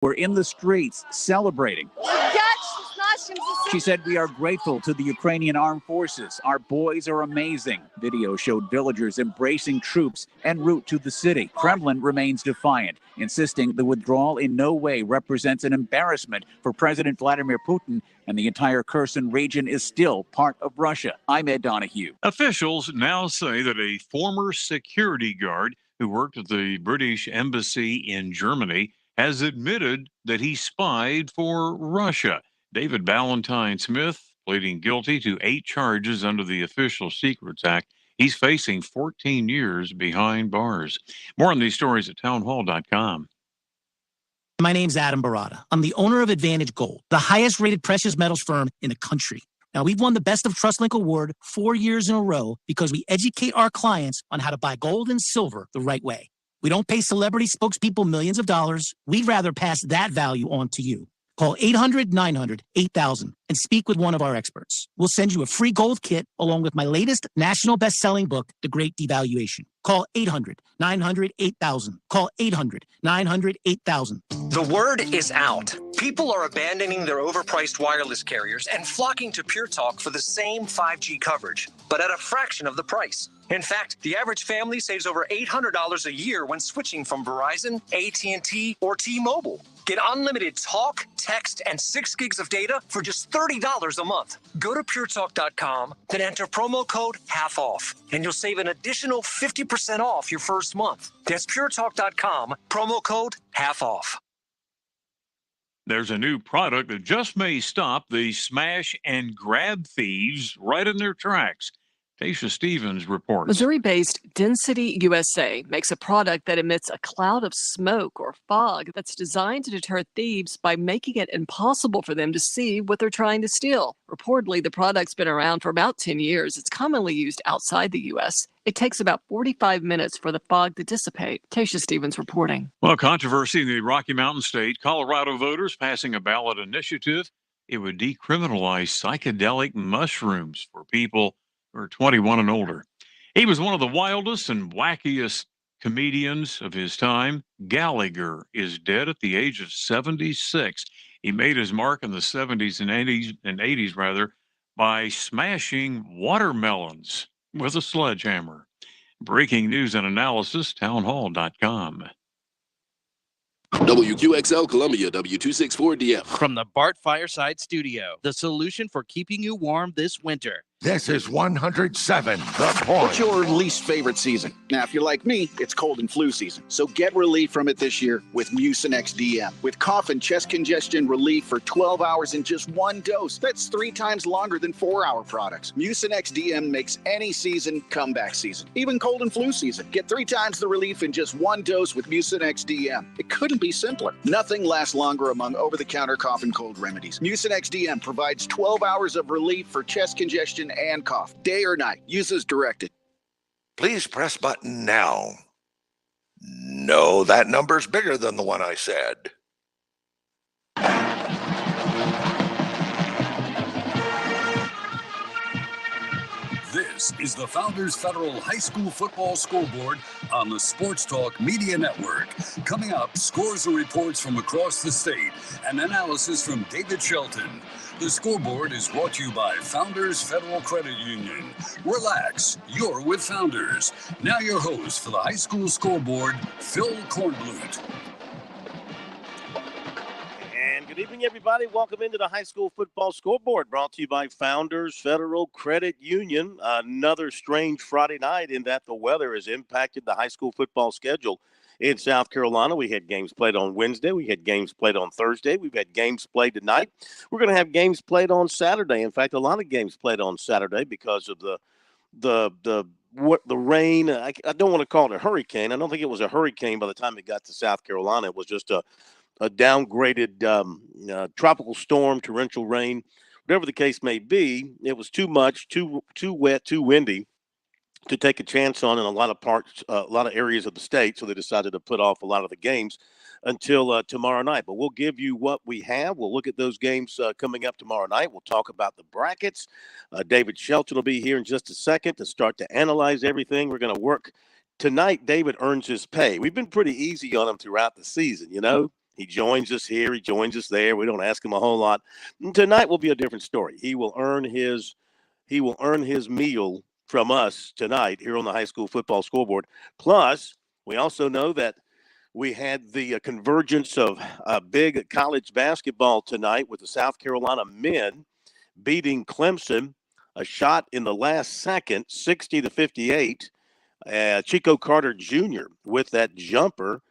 were in the streets celebrating. She said, "We are grateful to the Ukrainian armed forces. Our boys are amazing." Video showed villagers embracing troops en route to the city. Kremlin remains defiant, insisting the withdrawal in no way represents an embarrassment for President Vladimir Putin, and the entire Kherson region is still part of Russia. I'm Ed Donahue. Officials now say that a former security guard who worked at the British embassy in Germany has admitted that he spied for Russia. David Ballantyne Smith pleading guilty to 8 charges under the Official Secrets Act. He's facing 14 years behind bars. More on these stories at townhall.com. My name's Adam Barada. I'm the owner of Advantage Gold, the highest rated precious metals firm in the country. Now, we've won the Best of TrustLink award 4 years in a row because we educate our clients on how to buy gold and silver the right way. We don't pay celebrity spokespeople millions of dollars. We'd rather pass that value on to you. Call 800-900-8000 and speak with one of our experts. We'll send you a free gold kit along with my latest national best-selling book, The Great Devaluation. Call 800-900-8000. Call 800-900-8000. The word is out. People are abandoning their overpriced wireless carriers and flocking to Pure Talk for the same 5G coverage, but at a fraction of the price. In fact, the average family saves over $800 a year when switching from Verizon, AT&T, or T-Mobile. Get unlimited talk, text, and 6 gigs of data for just $30 a month. Go to puretalk.com, then enter promo code HALF-OFF, and you'll save an additional 50% off your first month. That's puretalk.com, promo code HALF-OFF. There's a new product that just may stop the smash and grab thieves right in their tracks. Tasha Stevens reports. Missouri-based Density USA makes a product that emits a cloud of smoke or fog that's designed to deter thieves by making it impossible for them to see what they're trying to steal. Reportedly, the product's been around for about 10 years. It's commonly used outside the U.S. It takes about 45 minutes for the fog to dissipate. Tasha Stevens reporting. Well, controversy in the Rocky Mountain state. Colorado voters passing a ballot initiative. It would decriminalize psychedelic mushrooms for people who are 21 and older. He was one of the wildest and wackiest comedians of his time. Gallagher is dead at the age of 76. He made his mark in the 70s and 80s by smashing watermelons with a sledgehammer. Breaking news and analysis, townhall.com. WQXL Columbia, W264DF. From the Bart Fireside Studio, the solution for keeping you warm this winter. This is 107, The Point. What's your least favorite season? Now, if you're like me, it's cold and flu season. So get relief from it this year with Mucinex DM. With cough and chest congestion relief for 12 hours in just 1 dose. That's 3 times longer than 4-hour products. Mucinex DM makes any season comeback season. Even cold and flu season. Get 3 times the relief in just 1 dose with Mucinex DM. It couldn't be simpler. Nothing lasts longer among over-the-counter cough and cold remedies. Mucinex DM provides 12 hours of relief for chest congestion and cough, day or night. Use as directed. Please press button now. No, that number's bigger than the one I said. This is the Founders Federal High School Football Scoreboard on the Sports Talk Media Network. Coming up, scores and reports from across the state and analysis from David Shelton. The Scoreboard is brought to you by Founders Federal Credit Union. Relax, you're with Founders. Now your host for the High School Scoreboard, Phil Kornblut. And good evening, everybody. Welcome into the High School Football Scoreboard, brought to you by Founders Federal Credit Union. Another strange Friday night in that the weather has impacted the high school football schedule in South Carolina. We had games played on Wednesday. We had games played on Thursday. We've had games played tonight. We're going to have games played on Saturday. In fact, a lot of games played on Saturday because of the rain. I don't want to call it a hurricane. I don't think it was a hurricane by the time it got to South Carolina. It was just a downgraded tropical storm, torrential rain, whatever the case may be. It was too much, too wet, too windy to take a chance on in a lot of parts, a lot of areas of the state. So they decided to put off a lot of the games until tomorrow night. But we'll give you what we have. We'll look at those games coming up tomorrow night. We'll talk about the brackets. David Shelton will be here in just a second to start to analyze everything. We're going to work tonight. David earns his pay. We've been pretty easy on him throughout the season, you know. He joins us here. He joins us there. We don't ask him a whole lot. And tonight will be a different story. He will earn his meal from us tonight here on the High School Football Scoreboard. Plus, we also know that we had the convergence of big college basketball tonight with the South Carolina men beating Clemson, a shot in the last second, 60-58. Chico Carter Jr. with that jumper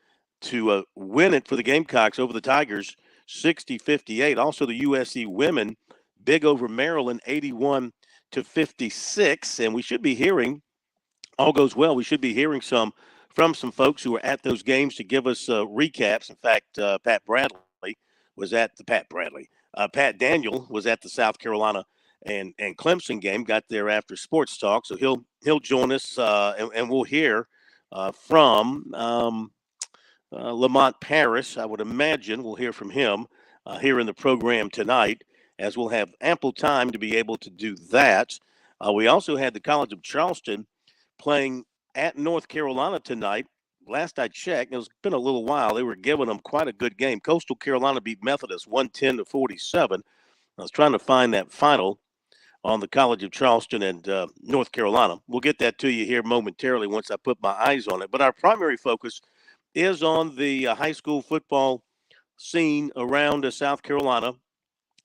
to win it for the Gamecocks over the Tigers, 60-58. Also, the USC women, big over Maryland, 81-56. And we should be hearing, all goes well, we should be hearing from some folks who were at those games to give us recaps. In fact, Pat Daniel was at the South Carolina and Clemson game, got there after sports talk. So he'll join us and we'll hear from Lamont Paris. I would imagine we'll hear from him here in the program tonight, as we'll have ample time to be able to do that. We also had the College of Charleston playing at North Carolina tonight. Last I checked, it's been a little while, they were giving them quite a good game. Coastal Carolina beat Methodist 110-47. I was trying to find that final on the College of Charleston and North Carolina. We'll get that to you here momentarily once I put my eyes on it. But our primary focus is on the high school football scene around South Carolina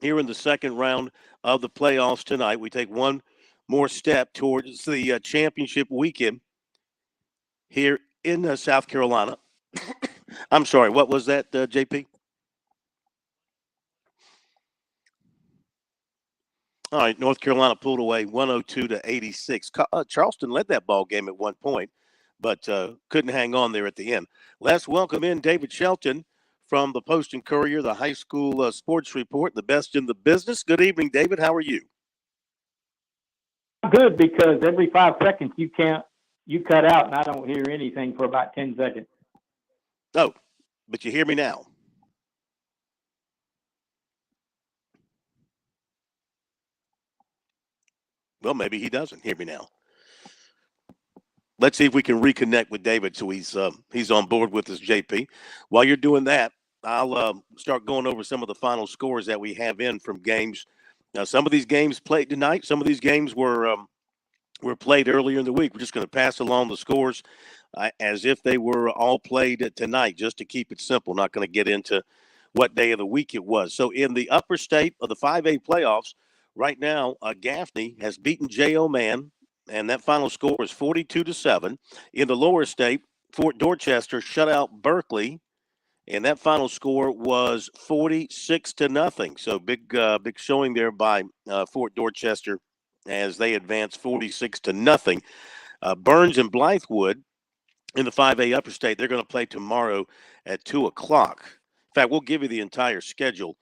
here in the second round of the playoffs tonight. We take one more step towards the championship weekend here in South Carolina. I'm sorry, what was that, JP? All right, North Carolina pulled away 102-86. Charleston led that ball game at one point, but couldn't hang on there at the end. Let's welcome in David Shelton from the Post and Courier, the high school sports report, the best in the business. Good evening, David. How are you? Good, because every 5 seconds you cut out and I don't hear anything for about 10 seconds. Oh, but you hear me now. Well, maybe he doesn't hear me now. Let's see if we can reconnect with David so he's on board with us, JP. While you're doing that, I'll start going over some of the final scores that we have in from games. Now, some of these games played tonight. Some of these games were played earlier in the week. We're just going to pass along the scores as if they were all played tonight, just to keep it simple. Not going to get into what day of the week it was. So in the upper state of the 5A playoffs, right now, Gaffney has beaten J.O. Mann, and that final score is 42-7. In the lower state, Fort Dorchester shut out Berkeley, and that final score was 46-0. So big showing there by Fort Dorchester as they advance 46-0. Burns and Blythewood in the 5A upper state, they're going to play tomorrow at 2 o'clock. In fact, we'll give you the entire schedule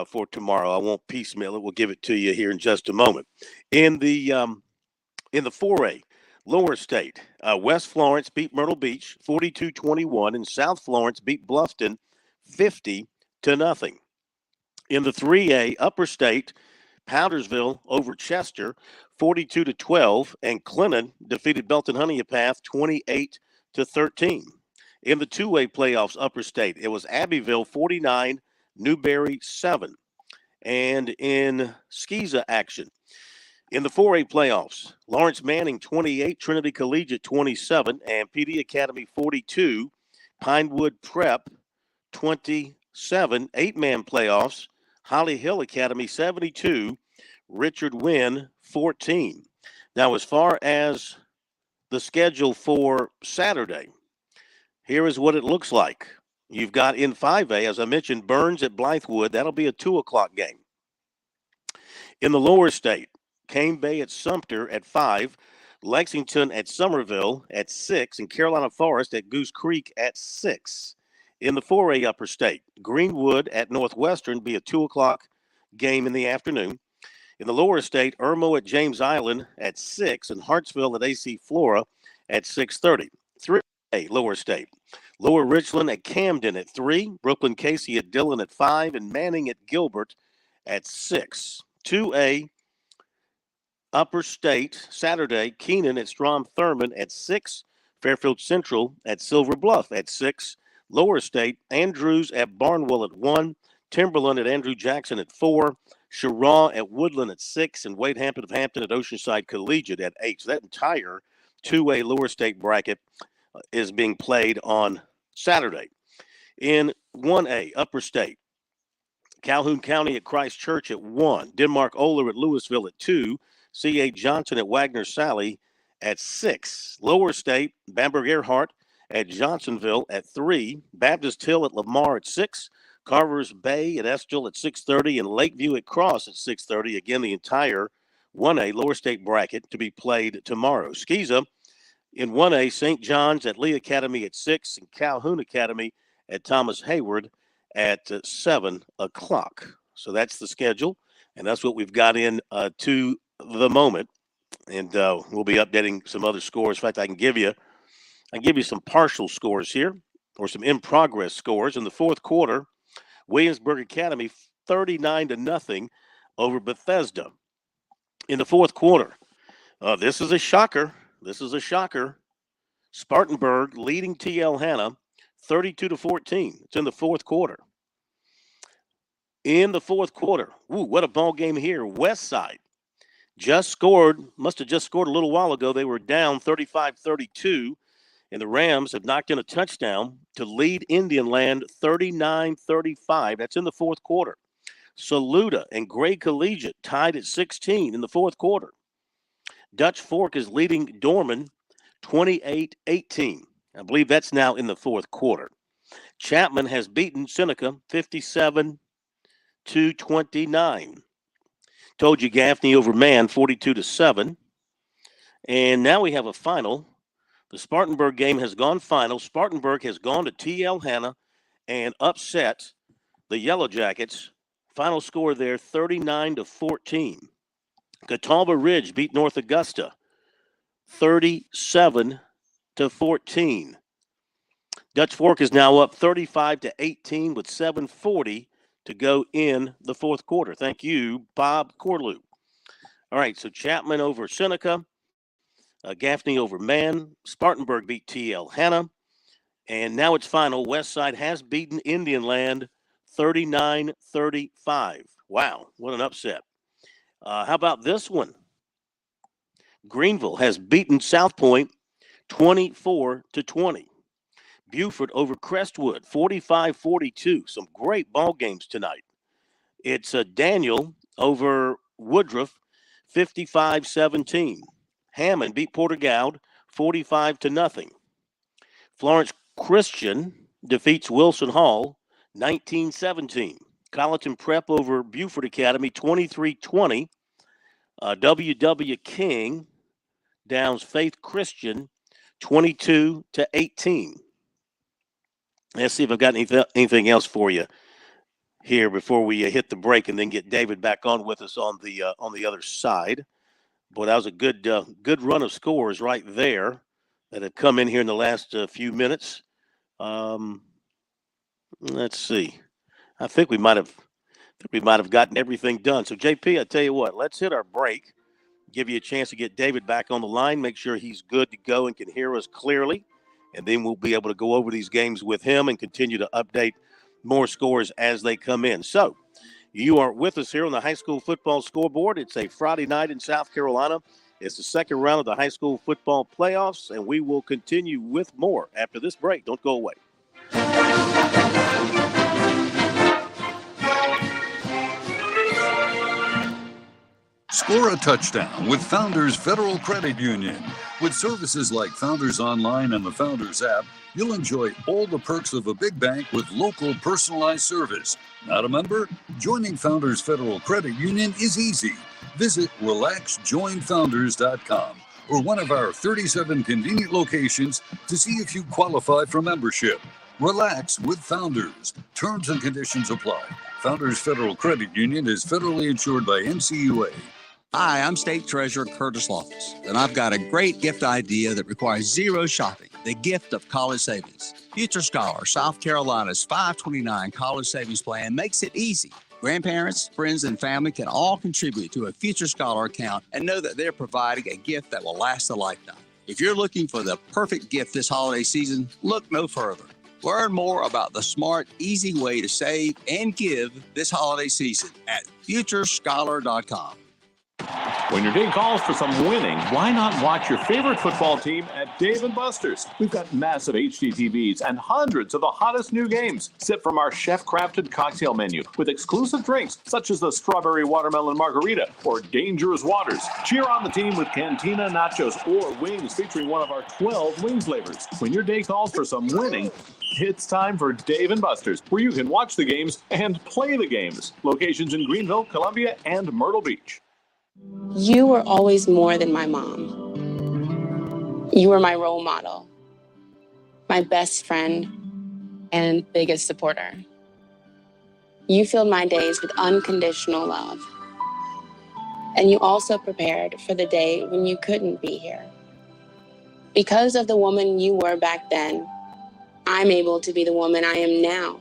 for tomorrow. I won't piecemeal it. We'll give it to you here in just a moment. In the 4A lower state, West Florence beat Myrtle Beach 42-21, and South Florence beat Bluffton 50-0. In the 3A upper state, Powdersville over Chester 42-12, and Clinton defeated Belton Honeypath 28-13. In the 2A playoffs upper state, it was Abbeville 49, Newberry 7. And in Skeeza action, in the 4A playoffs, Lawrence Manning 28, Trinity Collegiate 27, and PD Academy 42, Pinewood Prep 27. 8-man playoffs, Holly Hill Academy 72, Richard Wynn 14. Now, as far as the schedule for Saturday, here is what it looks like. You've got in 5A, as I mentioned, Burns at Blythewood. That'll be a 2 o'clock game. In the lower state, Cane Bay at Sumter at 5, Lexington at Somerville at 6, and Carolina Forest at Goose Creek at 6. In the 4A upper state, Greenwood at Northwestern be a 2 o'clock game in the afternoon. In the lower state, Irmo at James Island at 6, and Hartsville at AC Flora at 6:30. 3A lower state, Lower Richland at Camden at 3, Brooklyn Casey at Dillon at 5, and Manning at Gilbert at 6. 2A upper state, Saturday, Keenan at Strom Thurmond at 6, Fairfield Central at Silver Bluff at 6. Lower State, Andrews at Barnwell at 1, Timberland at Andrew Jackson at 4, Cheraw at Woodland at 6, and Wade Hampton of Hampton at Oceanside Collegiate at 8. So that entire 2A Lower State bracket is being played on Saturday. In 1A, Upper State, Calhoun County at Christ Church at 1, Denmark Oler at Louisville at 2, C.A. Johnson at Wagner Sally at 6. Lower State, Bamberg Earhart at Johnsonville at 3, Baptist Hill at Lamar at 6, Carver's Bay at Estill at 6:30, and Lakeview at Cross at 6:30. Again, the entire 1A Lower State bracket to be played tomorrow. Skeeza in 1A, St. John's at Lee Academy at 6, and Calhoun Academy at Thomas Hayward at 7 o'clock. So that's the schedule, and that's what we've got in to the moment. And we'll be updating some other scores. In fact, I can give you some partial scores here, or some in-progress scores. In the fourth quarter, Williamsburg Academy 39-0 over Bethesda. In the fourth quarter, this is a shocker. Spartanburg leading TL Hanna 32-14. It's in the fourth quarter. In the fourth quarter, what a ball game here. Westside must have just scored a little while ago. They were down 35-32. And the Rams have knocked in a touchdown to lead Indian Land 39-35. That's in the fourth quarter. Saluda and Gray Collegiate tied at 16 in the fourth quarter. Dutch Fork is leading Dorman 28-18. I believe that's now in the fourth quarter. Chapman has beaten Seneca 57-29. Told you Gaffney over Man 42-7. And now we have a final. The Spartanburg game has gone final. Spartanburg has gone to TL Hanna and upset the Yellow Jackets. Final score there, 39-14. Catawba Ridge beat North Augusta, 37-14. Dutch Fork is now up 35-18 with 7:40 to go in the fourth quarter. Thank you, Bob Corlew. All right, so Chapman over Seneca. Gaffney over Man. Spartanburg beat TL Hanna. And now it's final. Westside has beaten Indian Land 39-35. Wow, what an upset. How about this one? Greenville has beaten South Point 24-20. Buford over Crestwood 45-42. Some great ball games tonight. It's Daniel over Woodruff 55-17. Hammond beat Porter-Gaud 45-0. Florence Christian defeats Wilson Hall 19-17. Colleton Prep over Buford Academy 23-20. W.W. King downs Faith Christian 22-18. Let's see if I've got anything else for you here before we hit the break and then get David back on with us on the other side. Boy, that was a good run of scores right there that have come in here in the last few minutes. Let's see. I think we might have gotten everything done. So, JP, I tell you what, let's hit our break. Give you a chance to get David back on the line. Make sure he's good to go and can hear us clearly. And then we'll be able to go over these games with him and continue to update more scores as they come in. So, you are with us here on the high school football scoreboard. It's a Friday night in South Carolina. It's the second round of the high school football playoffs, and we will continue with more after this break. Don't go away. Score a touchdown with Founders Federal Credit Union. With services like Founders Online and the Founders app, you'll enjoy all the perks of a big bank with local personalized service. Not a member? Joining Founders Federal Credit Union is easy. Visit relaxjoinfounders.com or one of our 37 convenient locations to see if you qualify for membership. Relax with Founders. Terms and conditions apply. Founders Federal Credit Union is federally insured by NCUA. Hi, I'm State Treasurer Curtis Loftus, and I've got a great gift idea that requires zero shopping, the gift of college savings. Future Scholar, South Carolina's 529 college savings plan makes it easy. Grandparents, friends, and family can all contribute to a Future Scholar account and know that they're providing a gift that will last a lifetime. If you're looking for the perfect gift this holiday season, look no further. Learn more about the smart, easy way to save and give this holiday season at futurescholar.com. When your day calls for some winning, why not watch your favorite football team at Dave & Buster's? We've got massive HD TVs and hundreds of the hottest new games. Sip from our chef-crafted cocktail menu with exclusive drinks such as the Strawberry Watermelon Margarita or Dangerous Waters. Cheer on the team with Cantina Nachos or wings featuring one of our 12 wing flavors. When your day calls for some winning, it's time for Dave & Buster's, where you can watch the games and play the games. Locations in Greenville, Columbia, and Myrtle Beach. You were always more than my mom. You were my role model, my best friend, and biggest supporter. You filled my days with unconditional love. And you also prepared for the day when you couldn't be here. Because of the woman you were back then, I'm able to be the woman I am now.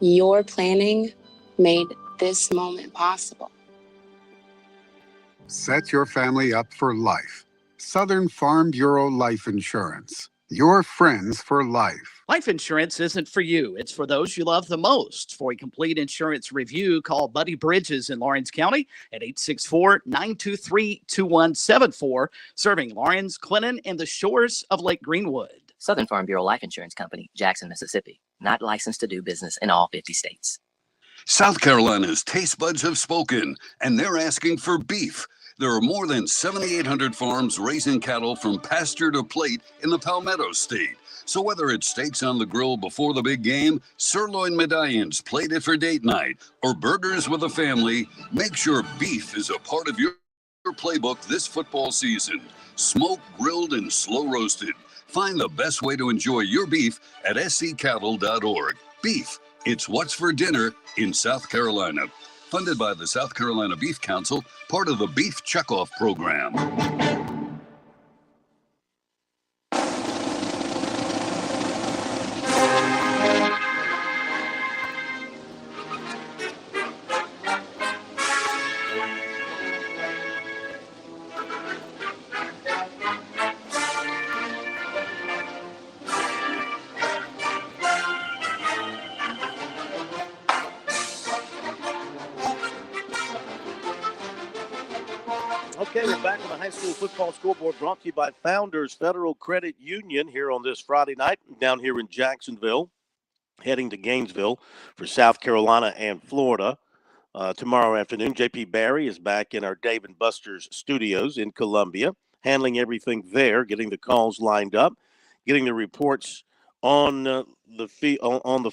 Your planning made this moment possible. Set your family up for life. Southern Farm Bureau Life Insurance. Your friends for life. Life insurance isn't for you. It's for those you love the most. For a complete insurance review, call Buddy Bridges in Lawrence County at 864-923-2174, serving Lawrence, Clinton, and the shores of Lake Greenwood. Southern Farm Bureau Life Insurance Company, Jackson, Mississippi. Not licensed to do business in all 50 states. South Carolina's taste buds have spoken, and they're asking for beef. There are more than 7,800 farms raising cattle from pasture to plate in the Palmetto State. So whether it's steaks on the grill before the big game, sirloin medallions plated for date night, or burgers with a family, make sure beef is a part of your playbook this football season. Smoked, grilled, and slow roasted. Find the best way to enjoy your beef at scattle.org. Beef, it's what's for dinner in South Carolina. Funded by the South Carolina Beef Council, part of the Beef Checkoff Program. Okay, we're back on the high school football scoreboard brought to you by Founders Federal Credit Union here on this Friday night down here in Jacksonville, heading to Gainesville for South Carolina and Florida. Tomorrow afternoon, J.P. Barry is back in our Dave & Buster's studios in Columbia, handling everything there, getting the calls lined up, getting the reports on the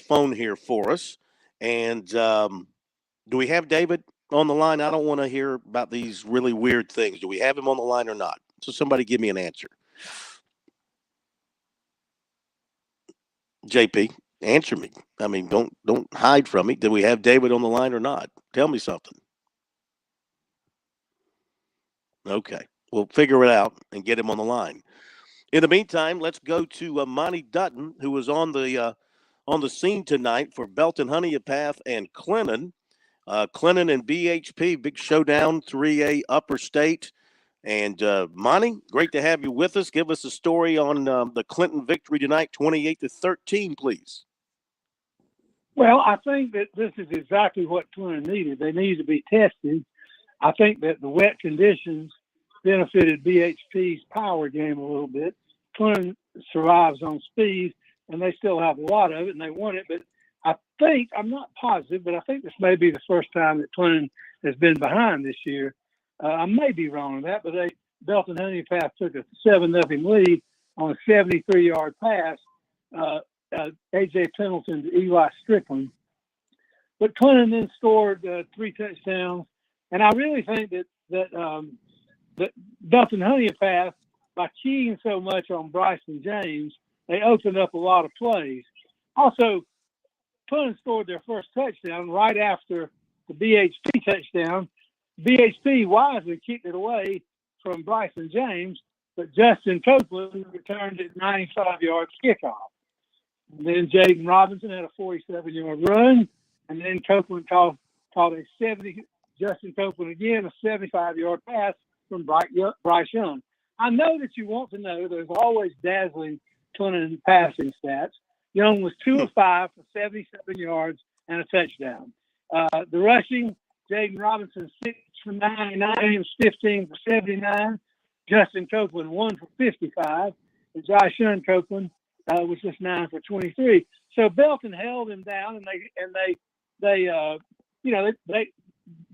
phone here for us. And do we have David on the line? I don't want to hear about these really weird things. Do we have him on the line or not? So somebody give me an answer. JP, answer me. I mean, don't hide from me. Do we have David on the line or not? Tell me something. Okay, we'll figure it out and get him on the line. In the meantime, let's go to Monty Dutton, who was on the scene tonight for Belton Honeypath and Clinton. Clinton and BHP, big showdown, 3A Upper State. And Monty, great to have you with us. Give us a story on the Clinton victory tonight, 28-13, please. Well, I think that this is exactly what Clinton needed. They needed to be tested. I think that the wet conditions benefited BHP's power game a little bit. Clinton survives on speed, and they still have a lot of it, and they won it. But I think, I'm not positive, but I think this may be the first time that Clinton has been behind this year. I may be wrong on that, but Belton Honeypath took a 7-0 lead on a 73-yard pass. A.J. Pendleton to Eli Strickland. But Clinton then scored 3 touchdowns. And I really think that Belton Honeypath, by keying so much on Bryson James, they opened up a lot of plays. Also, Clinton scored their first touchdown right after the BHP touchdown. BHP wisely kicked it away from Bryson James, but Justin Copeland returned it 95 yards kickoff. And then Jaden Robinson had a 47-yard run, and then Copeland caught a 70. Justin Copeland again, a 75-yard pass from Bryce Young. I know that you want to know there's always dazzling Clinton passing stats. Young was 2 of 5 for 77 yards and a touchdown. The rushing, Jaden Robinson 6 for 99, James 15 for 79. Justin Copeland 1 for 55, and Josh Shun Copeland was just 9 for 23. So Belton held him down, and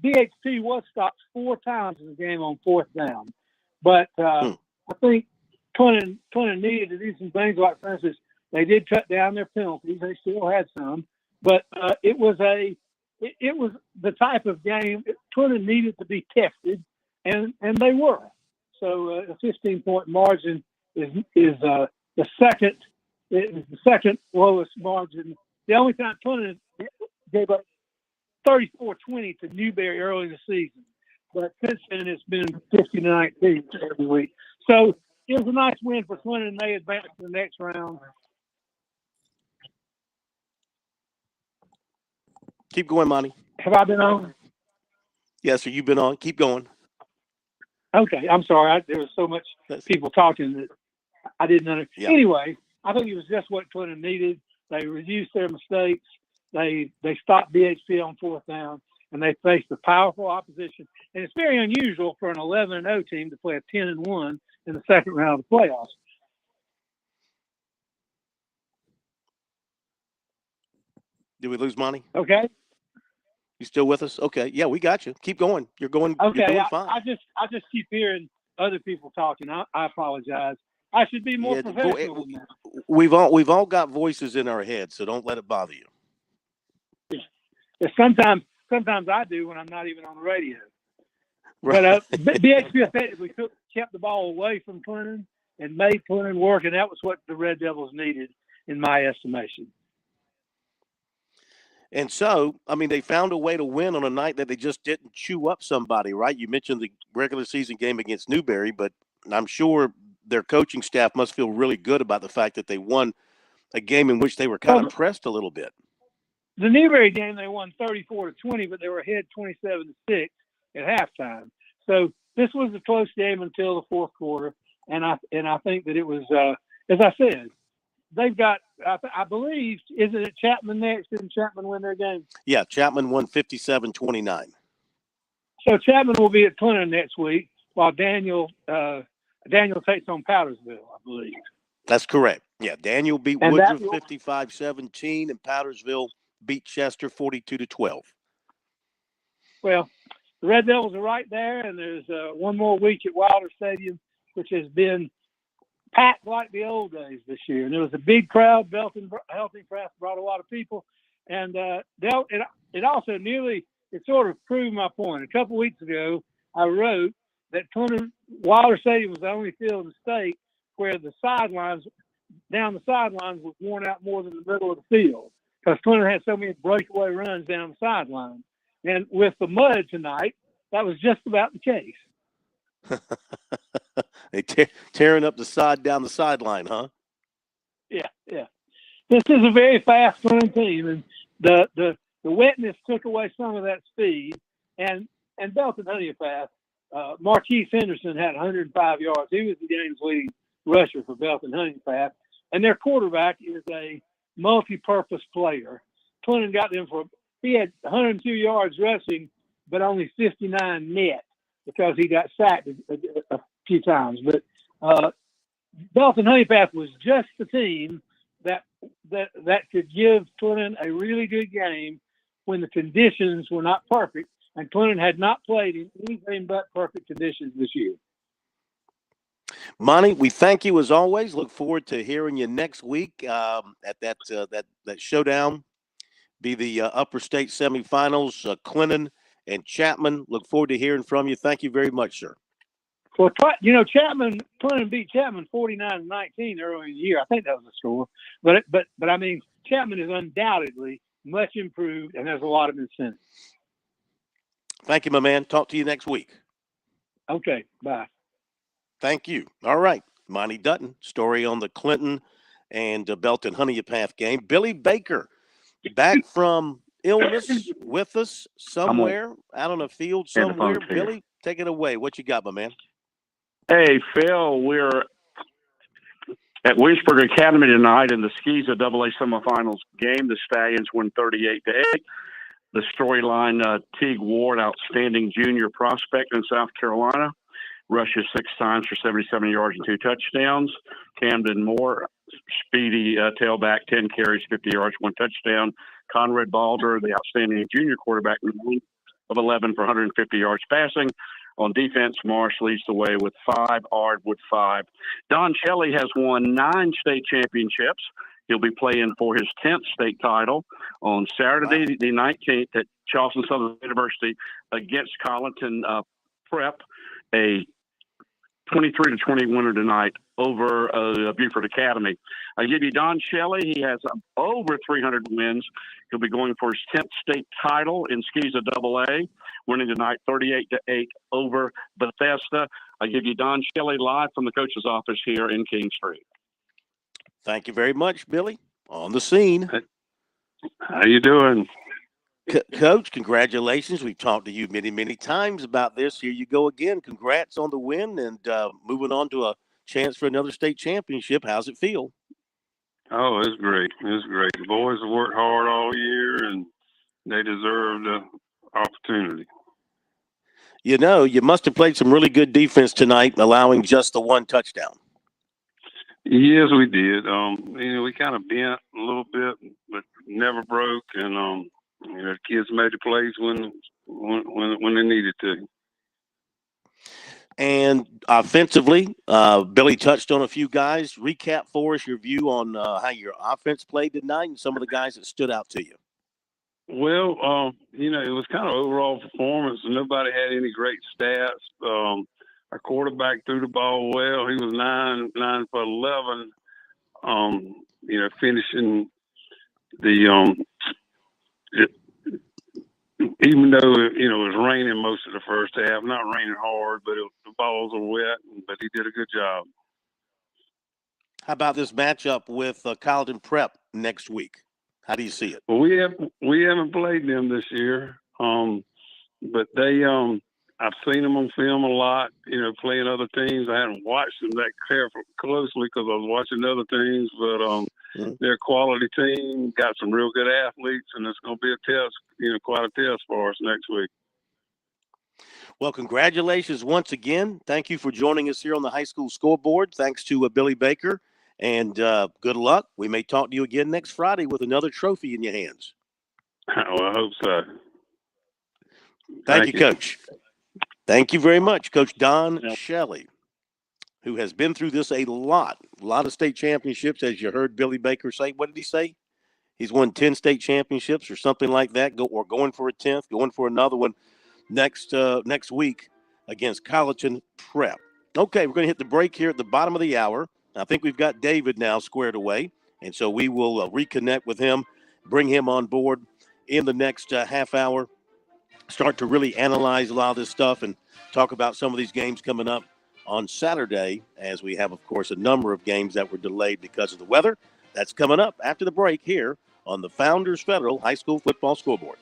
BHP was stopped 4 times in the game on 4th down. But I think Clinton needed to do some things. Like, for instance, they did cut down their penalties. They still had some, but it was the type of game Clinton needed to be tested, and they were. So a 15-point margin is the second lowest margin. The only time Clinton gave up 34-20 to Newberry early in the season, but since then it's been 50-19 every week. So it was a nice win for Clinton. They advanced to the next round. Keep going, Monty. Have I been on? Yes, sir. You've been on. Keep going. Okay, I'm sorry. There was so much people talking that I didn't understand. Yeah. Anyway, I think it was just what Clinton needed. They reduced their mistakes. They stopped BHP on 4th down, and they faced a powerful opposition. And it's very unusual for an 11-0 team to play a 10-1 in the second round of the playoffs. Did we lose Monty? Okay. You still with us? Okay. Yeah, we got you. Keep going. You're going. Okay. You're doing fine. I just keep hearing other people talking. I apologize. I should be more professional than that. We've all got voices in our heads, so don't let it bother you. Yeah. Sometimes I do when I'm not even on the radio. Right. But BHP effectively kept the ball away from Clinton and made Clinton work, and that was what the Red Devils needed, in my estimation. And so, I mean, they found a way to win on a night that they just didn't chew up somebody, right? You mentioned the regular season game against Newberry, but I'm sure their coaching staff must feel really good about the fact that they won a game in which they were kind of pressed a little bit. The Newberry game, they won 34-20, but they were ahead 27-6 at halftime. So this was a close game until the fourth quarter, and I think that it was, as I said, they've got, I believe, is it at Chapman next? Didn't Chapman win their game? Yeah, Chapman won 57-29. So Chapman will be at Clinton next week, while Daniel takes on Powdersville, I believe. That's correct. Yeah, Daniel beat Woodruff 55-17, and Powdersville beat Chester 42-12. Well, the Red Devils are right there, and there's one more week at Wilder Stadium, which has been packed like the old days this year. And there was a big crowd. Belton Healthy Press brought a lot of people, and it also it sort of proved my point. A couple weeks ago, I wrote that Wilder Stadium was the only field in the state where the sidelines was worn out more than the middle of the field, because Clinton had so many breakaway runs down the sideline. And with the mud tonight, that was just about the case. They tearing up the side down the sideline, huh? Yeah. This is a very fast-running team, and the wetness took away some of that speed. And Belton Honeypath, Marquise Henderson had 105 yards. He was the game's leading rusher for Belton Honeypath, and their quarterback is a multi-purpose player. Clinton got them he had 102 yards rushing, but only 59 net because he got sacked a few times. But Belton Honeypath was just the team that could give Clinton a really good game when the conditions were not perfect, and Clinton had not played in anything but perfect conditions this year. Monty, we thank you as always. Look forward to hearing you next week at that showdown. Be the upper state semifinals, Clinton and Chapman. Look forward to hearing from you. Thank you very much, sir. Well, Clinton beat Chapman 49-19 early in the year. I think that was the score. But I mean, Chapman is undoubtedly much improved, and there's a lot of incentive. Thank you, my man. Talk to you next week. Okay, bye. Thank you. All right, Monty Dutton, story on the Clinton and Belton Honeypath game. Billy Baker, back from illness with us somewhere out on a field somewhere. Billy, take it away. What you got, my man? Hey, Phil, we're At Winsburg Academy tonight in the SCISA AA semifinals game, the Stallions win 38-8. The storyline, Teague Ward, outstanding junior prospect in South Carolina, rushes 6 times for 77 yards and 2 touchdowns. Camden Moore, speedy tailback, 10 carries, 50 yards, 1 touchdown. Conrad Balder, the outstanding junior quarterback, of 11 for 150 yards passing. On defense, Marsh leads the way with 5, Ard with 5. Don Shelley has won 9 state championships. He'll be playing for his 10th state title on Saturday, the 19th at Charleston Southern University against Colleton Prep, a 23-20 winner tonight over Beaufort Academy. I give you Don Shelley. He has over 300 wins. He'll be going for his 10th state title in SCISA AA, winning tonight 38-8 over Bethesda. I give you Don Shelley live from the coach's office here in King Street. Thank you very much, Billy. On the scene. How you doing? Coach, congratulations. We've talked to you many, many times about this. Here you go again. Congrats on the win and moving on to a chance for another state championship. How's it feel? Oh, it's great. It's great. The boys have worked hard all year, and they deserve the opportunity. You know, you must have played some really good defense tonight, allowing just the 1 touchdown. Yes, we did. We kind of bent a little bit, but never broke, and the kids made the plays when they needed to. And offensively, Billy touched on a few guys. Recap for us your view on how your offense played tonight and some of the guys that stood out to you. Well, it was kind of overall performance. Nobody had any great stats. Our quarterback threw the ball well. He was 9 for 11. Finishing the even though it was raining most of the first half, not raining hard, but the balls were wet. But he did a good job. How about this matchup with Colleton Prep next week? How do you see it? Well, we haven't played them this year, but they I've seen them on film a lot. Playing other teams. I haven't watched them that closely because I was watching other teams, but they're a quality team. Got some real good athletes, and it's going to be a test. Quite a test for us next week. Well, congratulations once again. Thank you for joining us here on the high school scoreboard. Thanks to Billy Baker. And good luck. We may talk to you again next Friday with another trophy in your hands. Well, I hope so. Thank you, Coach. Thank you very much, Coach Don Shelley, who has been through this a lot of state championships, as you heard Billy Baker say. What did he say? He's won 10 state championships or something like that. We're going for a 10th, going for another one next week against Colleton Prep. Okay, we're going to hit the break here at the bottom of the hour. I think we've got David now squared away, and so we will reconnect with him, bring him on board in the next half hour, start to really analyze a lot of this stuff and talk about some of these games coming up on Saturday, as we have, of course, a number of games that were delayed because of the weather. That's coming up after the break here on the Founders Federal High School Football Scoreboard.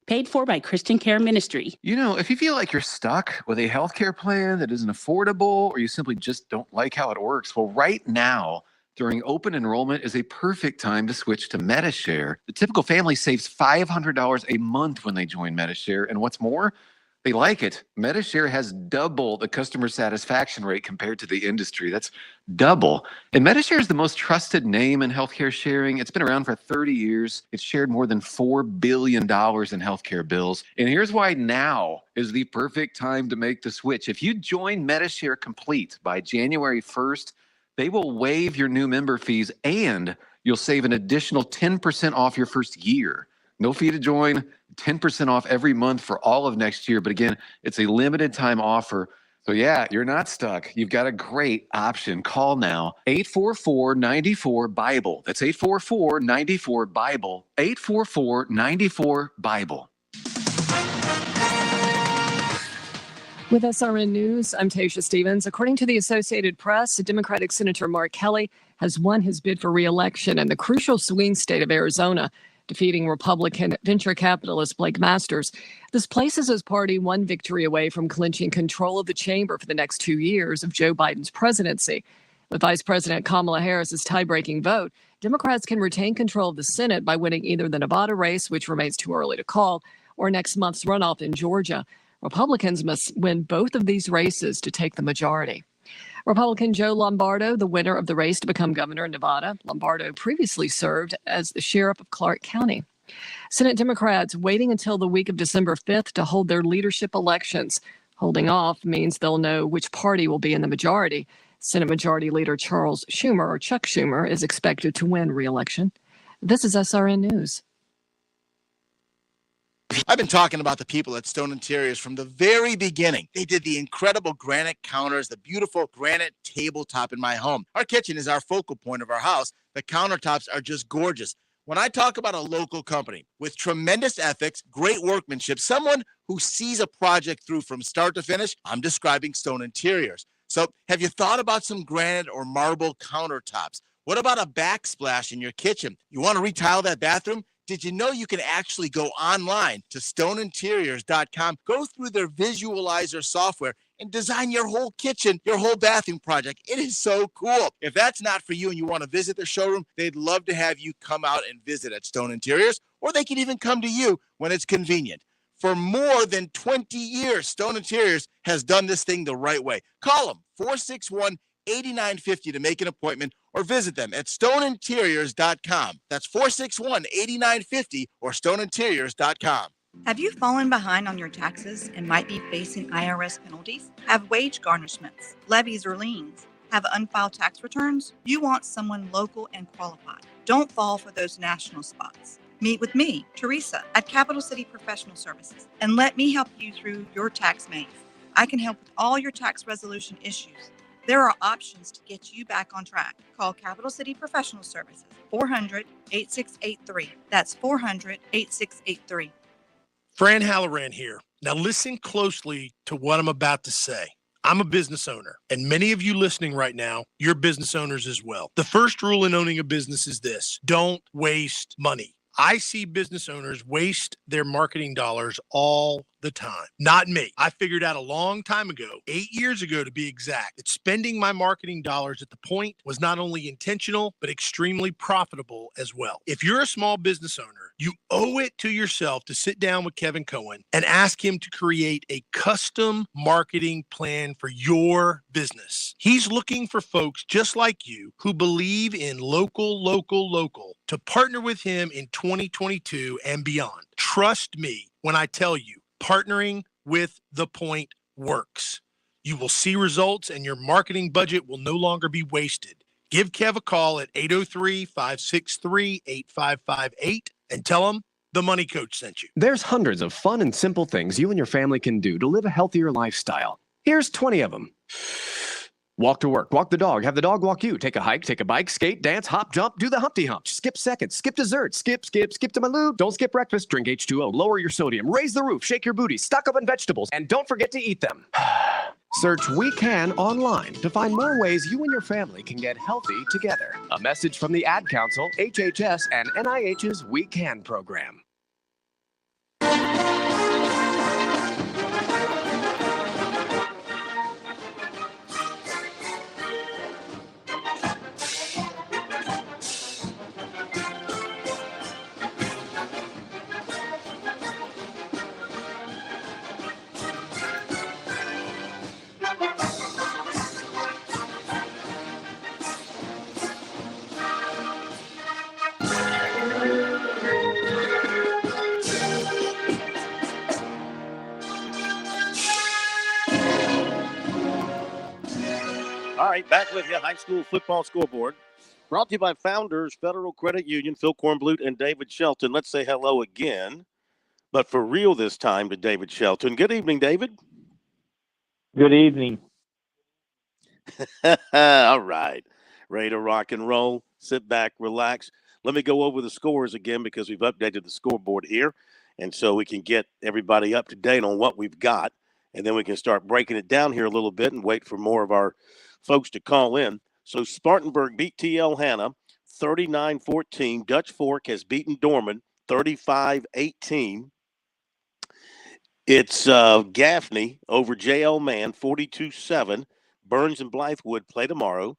Paid for by Christian Care Ministry. If you feel like you're stuck with a healthcare plan that isn't affordable or you simply just don't like how it works, well, right now, during open enrollment is a perfect time to switch to MediShare. The typical family saves $500 a month when they join MediShare. And what's more, they like it. MediShare has double the customer satisfaction rate compared to the industry. That's double. And MediShare is the most trusted name in healthcare sharing. It's been around for 30 years. It's shared more than $4 billion in healthcare bills. And here's why now is the perfect time to make the switch. If you join MediShare Complete by January 1st, they will waive your new member fees and you'll save an additional 10% off your first year. No fee to join, 10% off every month for all of next year. But again, it's a limited time offer. So yeah, you're not stuck. You've got a great option. Call now, 844-94-BIBLE. That's 844-94-BIBLE, 844-94-BIBLE. With SRN News, I'm Tasha Stevens. According to the Associated Press, Democratic Senator Mark Kelly has won his bid for re-election in the crucial swing state of Arizona, defeating Republican venture capitalist Blake Masters. This places his party one victory away from clinching control of the chamber for the next 2 years of Joe Biden's presidency. With Vice President Kamala Harris's tie-breaking vote, Democrats can retain control of the Senate by winning either the Nevada race, which remains too early to call, or next month's runoff in Georgia. Republicans must win both of these races to take the majority. Republican Joe Lombardo, the winner of the race to become governor in Nevada. Lombardo previously served as the sheriff of Clark County. Senate Democrats waiting until the week of December 5th to hold their leadership elections. Holding off means they'll know which party will be in the majority. Senate Majority Leader Charles Schumer, or Chuck Schumer, is expected to win re-election. This is SRN News. I've been talking about the people at Stone Interiors from the very beginning. They did the incredible granite counters, the beautiful granite tabletop in my home. Our kitchen is our focal point of our house. The countertops are just gorgeous. When I talk about a local company with tremendous ethics, great workmanship, someone who sees a project through from start to finish, I'm describing Stone Interiors. So have you thought about some granite or marble countertops? What about a backsplash in your kitchen? You want to retile that bathroom? Did you know you can actually go online to stoneinteriors.com, go through their visualizer software, and design your whole kitchen, your whole bathroom project? It is so cool. If that's not for you and you want to visit their showroom, they'd love to have you come out and visit at Stone Interiors, or they can even come to you when it's convenient. For more than 20 years, Stone Interiors has done this thing the right way. Call them 461-8950 to make an appointment, or visit them at stoneinteriors.com. That's 461-8950 or stoneinteriors.com. Have you fallen behind on your taxes and might be facing IRS penalties? Have wage garnishments, levies, or liens? Have unfiled tax returns? You want someone local and qualified. Don't fall for those national spots. Meet with me, Teresa, at Capital City Professional Services, and let me help you through your tax maze. I can help with all your tax resolution issues. There are options to get you back on track. Call Capital City Professional Services, 400-8683. That's 400-8683. Fran Halloran here. Now listen closely to what I'm about to say. I'm a business owner, and many of you listening right now, you're business owners as well. The first rule in owning a business is this: don't waste money. I see business owners waste their marketing dollars all the time. Not me. I figured out a long time ago, 8 years ago to be exact, that spending my marketing dollars at the point was not only intentional, but extremely profitable as well. If you're a small business owner, you owe it to yourself to sit down with Kevin Cohen and ask him to create a custom marketing plan for your business. He's looking for folks just like you who believe in local to partner with him in 2022 and beyond. Trust me when I tell you, partnering with The Point works. You will see results and your marketing budget will no longer be wasted. Give Kev a call at 803-563-8558 and tell him the Money Coach sent you. There's hundreds of fun and simple things you and your family can do to live a healthier lifestyle. Here's 20 of them. Walk to work, walk the dog, have the dog walk you, take a hike, take a bike, skate, dance, hop, jump, do the Humpty Hump, skip seconds, skip dessert, skip to my lube, don't skip breakfast, drink H2O, lower your sodium, raise the roof, shake your booty, stock up on vegetables, and don't forget to eat them. Search We Can online to find more ways you and your family can get healthy together. A message from the Ad Council, HHS, and NIH's We Can program. All right, back with you, High School Football Scoreboard. Brought to you by Founders Federal Credit Union, Phil Kornblut and David Shelton. Let's say hello again, but for real this time, to David Shelton. Good evening, David. Good evening. All right, ready to rock and roll. Sit back, relax. Let me go over the scores again because we've updated the scoreboard here, and so we can get everybody up to date on what we've got, and then we can start breaking it down here a little bit and wait for more of our folks to call in. So Spartanburg beat TL Hanna 39-14. Dutch Fork has beaten Dorman 35-18. It's Gaffney over JL Mann 42-7. Burns and Blythewood play tomorrow.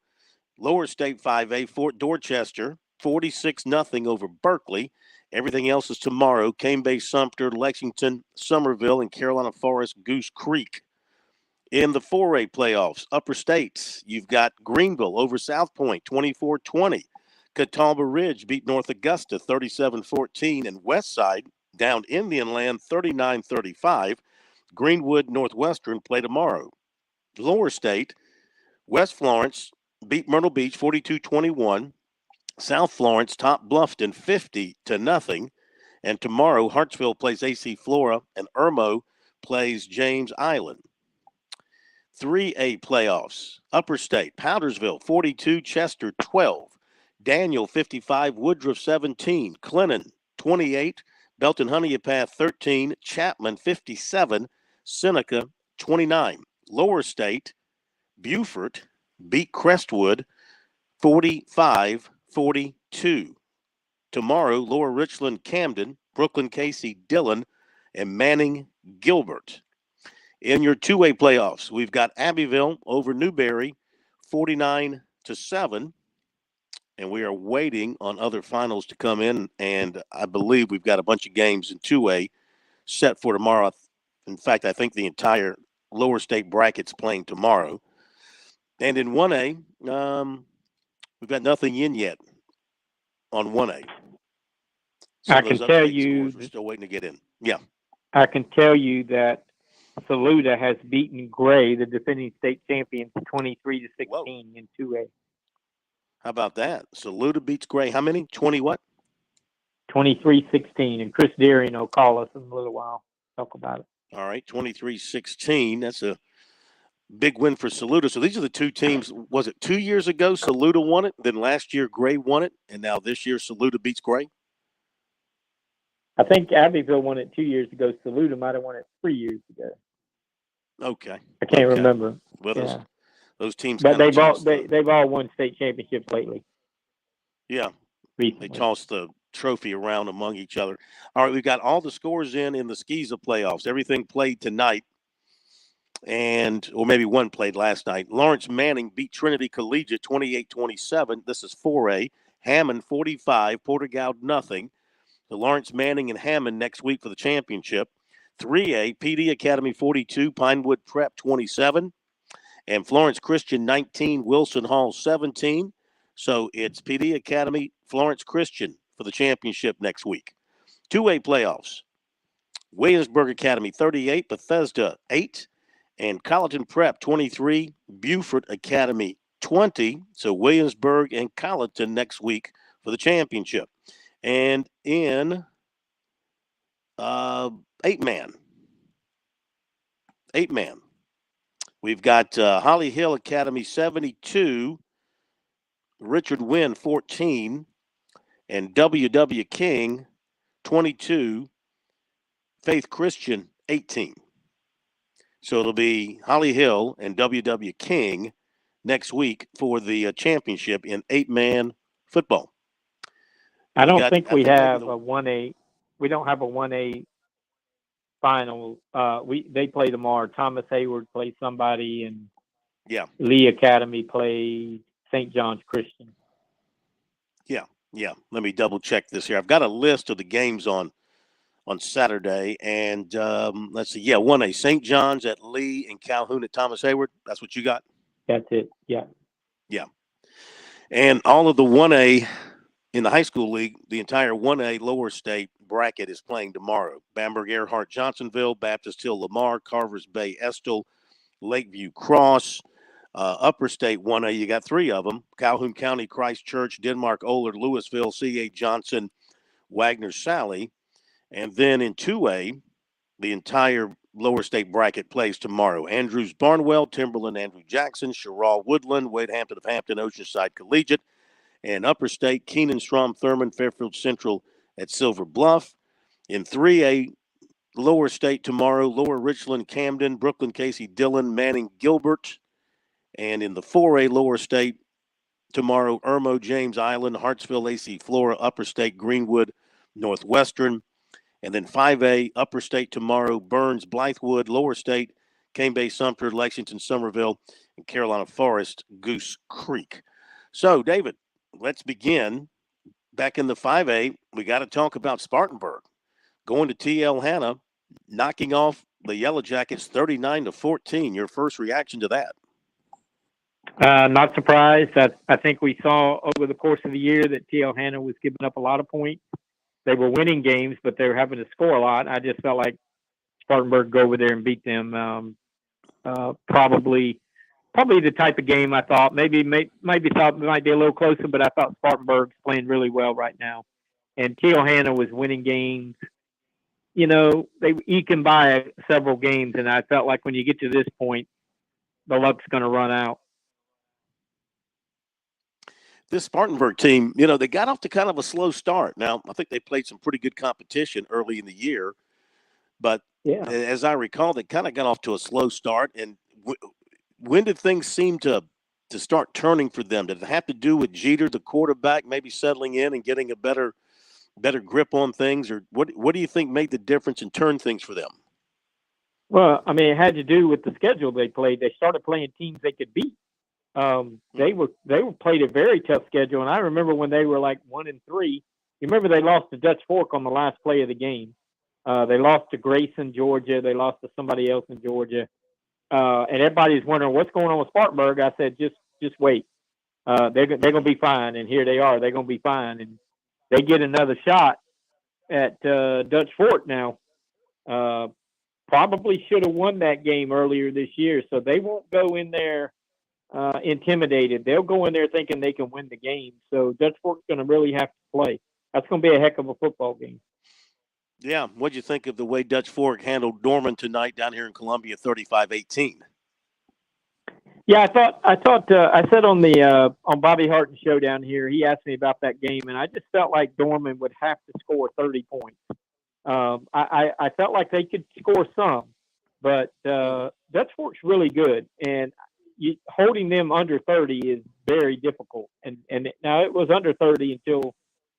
Lower State 5A, Fort Dorchester, 46-0 over Berkeley. Everything else is tomorrow. Cane Bay, Sumter, Lexington, Somerville, and Carolina Forest, Goose Creek. In the 4A playoffs, Upper States, you've got Greenville over South Point, 24-20. Catawba Ridge beat North Augusta, 37-14. And Westside down Indian Land, 39-35. Greenwood Northwestern play tomorrow. Lower State, West Florence beat Myrtle Beach, 42-21. South Florence top Bluffton, 50-0. And tomorrow, Hartsville plays AC Flora, and Irmo plays James Island. 3A playoffs. Upper State, Powdersville 42, Chester 12, Daniel 55, Woodruff 17, Clinton 28, Belton Honeypath 13, Chapman 57, Seneca 29. Lower State, Beaufort beat Crestwood 45-42. Tomorrow, Lower Richland Camden, Brooklyn Casey Dillon, and Manning Gilbert. In your 2A playoffs, we've got Abbeville over Newberry, 49-7. And we are waiting on other finals to come in. And I believe we've got a bunch of games in 2A set for tomorrow. In fact, I think the entire lower state bracket's playing tomorrow. And in 1A, we've got nothing in yet on 1A. I can tell you, we're still waiting to get in. Yeah. I can tell you that Saluda has beaten Gray, the defending state champions, 23-16 in 2A. How about that? Saluda beats Gray. How many? 20 what? 23-16. And Chris Deering will call us in a little while. Talk about it. All right, 23-16. That's a big win for Saluda. So these are the two teams. Was it 2 years ago Saluda won it? Then last year Gray won it. And now this year Saluda beats Gray? I think Abbeville won it 2 years ago. Saluda might have won it 3 years ago. Okay. I can't remember. Well, those teams. But they've all won state championships lately. Yeah. Recently. They toss the trophy around among each other. All right, we've got all the scores in the SCISA playoffs. Everything played tonight, or maybe one played last night. Lawrence Manning beat Trinity Collegiate 28-27. This is 4A. Hammond 45, Porter-Gaud nothing. So Lawrence Manning and Hammond next week for the championship. 3A, PD Academy 42, Pinewood Prep 27, and Florence Christian 19, Wilson Hall 17. So it's PD Academy, Florence Christian for the championship next week. 2A playoffs. Williamsburg Academy 38, Bethesda 8, and Colleton Prep 23, Beaufort Academy 20. So Williamsburg and Colleton next week for the championship. And in 8-man. We've got Holly Hill Academy 72, Richard Wynn 14, and W.W. King 22, Faith Christian 18. So it'll be Holly Hill and W.W. King next week for the championship in 8-man football. I don't think we have a 1A. We don't have a 1A final. They play tomorrow. Thomas Hayward plays somebody, and Lee Academy plays St. John's Christian. Yeah. Let me double check this here. I've got a list of the games on Saturday, and let's see. 1A, St. John's at Lee and Calhoun at Thomas Hayward. That's what you got? That's it. Yeah. And all of the 1A in the high school league, the entire 1A lower state bracket is playing tomorrow. Bamberg, Earhart, Johnsonville, Baptist Hill, Lamar, Carvers Bay, Estill, Lakeview, Cross. Upper state 1A, you got three of them. Calhoun County, Christchurch, Denmark, Ohlert, Louisville, C.A. Johnson, Wagner, Sally. And then in 2A, the entire lower state bracket plays tomorrow. Andrews, Barnwell, Timberland, Andrew Jackson, Sherrall, Woodland, Wade Hampton of Hampton, Oceanside Collegiate. And upper state, Keenan, Strom, Thurman, Fairfield Central at Silver Bluff. In 3A, lower state tomorrow, Lower Richland, Camden, Brooklyn, Casey, Dillon, Manning, Gilbert. And in the 4A lower state tomorrow, Irmo, James Island, Hartsville, AC Flora, upper state, Greenwood, Northwestern. And then 5A, upper state tomorrow, Burns, Blythewood, lower state, Cane Bay, Sumter, Lexington, Somerville, and Carolina Forest, Goose Creek. So, David, let's begin. Back in the 5A, we got to talk about Spartanburg going to TL Hanna, knocking off the Yellow Jackets 39-14. Your first reaction to that? Not surprised. I think we saw over the course of the year that TL Hanna was giving up a lot of points. They were winning games, but they were having to score a lot. I just felt like Spartanburg go over there and beat them. Probably the type of game I thought. Maybe thought it might be a little closer, but I thought Spartanburg's playing really well right now. And TL Hanna was winning games. You know, they eking by several games, and I felt like when you get to this point, the luck's going to run out. This Spartanburg team, you know, they got off to kind of a slow start. Now, I think they played some pretty good competition early in the year, but as I recall, they kind of got off to a slow start. And when did things seem to start turning for them? Did it have to do with Jeter, the quarterback, maybe settling in and getting a better grip on things, or what do you think made the difference and turn things for them? Well, I mean, it had to do with the schedule they played. They started playing teams they could beat. They were played a very tough schedule, and I remember when they were like 1-3. You remember they lost to Dutch Fork on the last play of the game. They lost to Grayson, Georgia. They lost to somebody else in Georgia, and everybody's wondering what's going on with Spartanburg. I said, just wait. They're gonna be fine, and here they are. They're gonna be fine, and they get another shot at Dutch Fork now. Probably should have won that game earlier this year, so they won't go in there intimidated. They'll go in there thinking they can win the game. So Dutch Fork's going to really have to play. That's going to be a heck of a football game. Yeah. What'd you think of the way Dutch Fork handled Norman tonight down here in Columbia, 35-18? Yeah, I said on the on Bobby Harton's show down here, he asked me about that game, and I just felt like Dorman would have to score 30 points. I felt like they could score some, but Dutch Fork's really good, and holding them under 30 is very difficult. And now it was under 30 until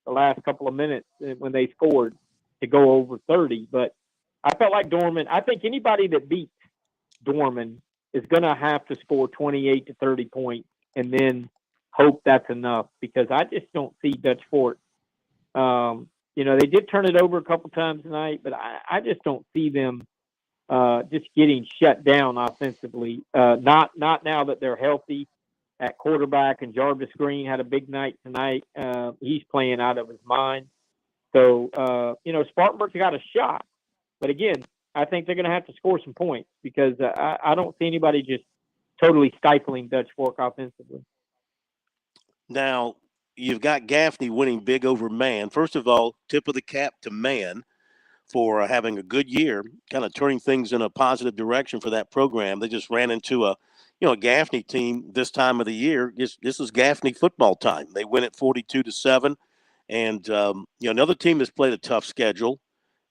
the last couple of minutes when they scored to go over 30. But I felt like Dorman, I think anybody that beats Dorman is going to have to score 28 to 30 points and then hope that's enough, because I just don't see Dutch Fork. You know, they did turn it over a couple times tonight, but I just don't see them just getting shut down offensively. Not now that they're healthy at quarterback, and Jarvis Green had a big night tonight. He's playing out of his mind. So, you know, Spartanburg's got a shot. But again, I think they're going to have to score some points, because I don't see anybody just totally stifling Dutch Fork offensively. Now, you've got Gaffney winning big over Man. First of all, tip of the cap to Man for having a good year, kind of turning things in a positive direction for that program. They just ran into a Gaffney team this time of the year. This is Gaffney football time. They win it 42-7, and another team that's played a tough schedule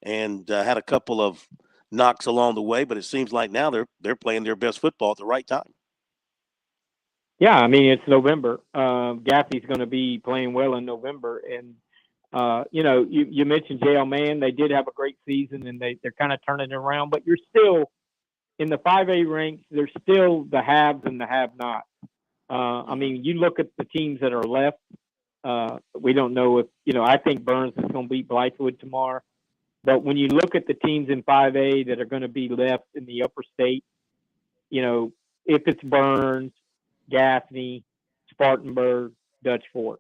and had a couple of knocks along the way, but it seems like now they're playing their best football at the right time. Yeah, I mean, it's November. Gaffney's going to be playing well in November, and you mentioned JL Man. They did have a great season, and they're kind of turning it around. But you're still in the 5A ranks. There's still the haves and the have-nots. I mean, you look at the teams that are left. We don't know if I think Burns is going to beat Blythewood tomorrow. But when you look at the teams in 5A that are going to be left in the upper state, if it's Burns, Gaffney, Spartanburg, Dutch Fork,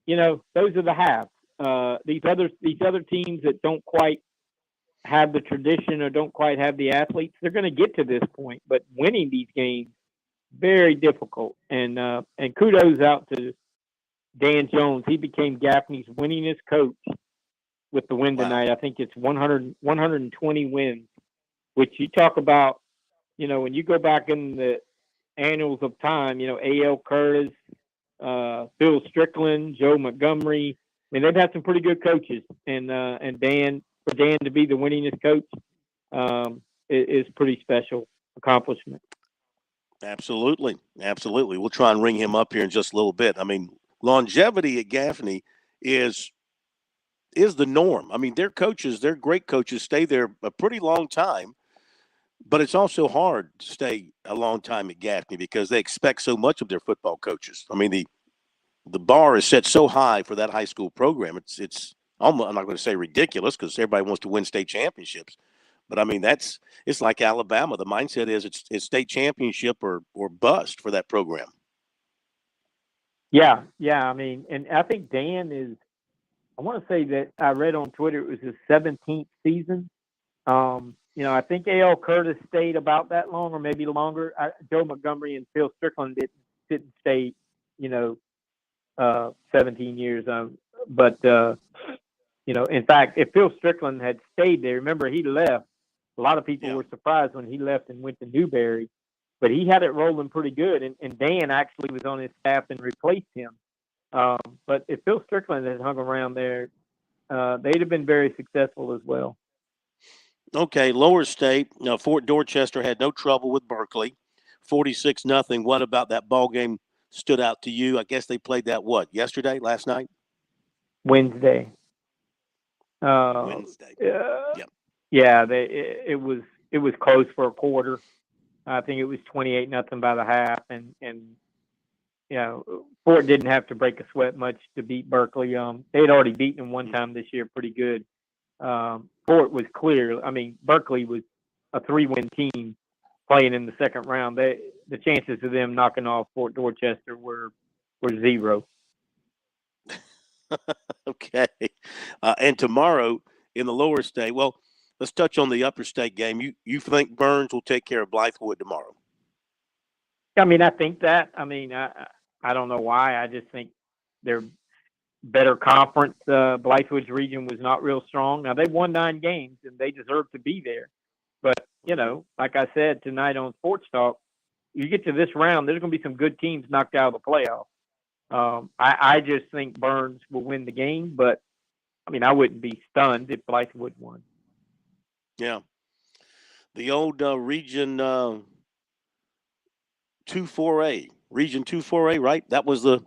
those are the haves. These other teams that don't quite have the tradition or don't quite have the athletes, they're going to get to this point. But winning these games, very difficult. And kudos out to Dan Jones. He became Gaffney's winningest coach with the win tonight. I think it's 120 wins, which you talk about, when you go back in the annals of time, A.L. Curtis, Phil Strickland, Joe Montgomery. I mean, they've had some pretty good coaches, and Dan to be the winningest coach is pretty special accomplishment. Absolutely. We'll try and ring him up here in just a little bit. I mean, longevity at Gaffney is the norm. I mean, their great coaches stay there a pretty long time, but it's also hard to stay a long time at Gaffney because they expect so much of their football coaches. I mean, the bar is set so high for that high school program. It's almost, I'm not going to say ridiculous because everybody wants to win state championships. But, I mean, it's like Alabama. The mindset is it's state championship or bust for that program. Yeah. I mean, and I think Dan is, I want to say that I read on Twitter it was his 17th season. I think A.L. Curtis stayed about that long or maybe longer. Joe Montgomery and Phil Strickland didn't stay, 17 years. But in fact, if Phil Strickland had stayed there, remember he left. A lot of people were surprised when he left and went to Newberry, but he had it rolling pretty good. And Dan actually was on his staff and replaced him. But if Phil Strickland had hung around there, they'd have been very successful as well. Okay, Lower State, Fort Dorchester had no trouble with Berkeley, 46-0. What about that ball game stood out to you? I guess they played that yesterday, last night? Wednesday. Wednesday. Yeah, it was close for a quarter. I think it was 28-0 by the half, and Fort didn't have to break a sweat much to beat Berkeley. They had already beaten them one time this year, pretty good. Fort was clear. I mean, Berkeley was a 3-win team playing in the second round. The chances of them knocking off Fort Dorchester were 0. Okay. And tomorrow in the Lower State, well, let's touch on the Upper State game. You think Burns will take care of Blythewood tomorrow? I mean, I think that. I mean, I don't know why. I just think they're better conference. Blythewood's region was not real strong. Now, they won 9 games, and they deserve to be there. But, like I said tonight on Sports Talk, you get to this round, there's going to be some good teams knocked out of the playoffs. I just think Burns will win the game, but, I mean, I wouldn't be stunned if Blythewood won. Yeah. The old Region 2-4A. Region 2-4A, right? That was the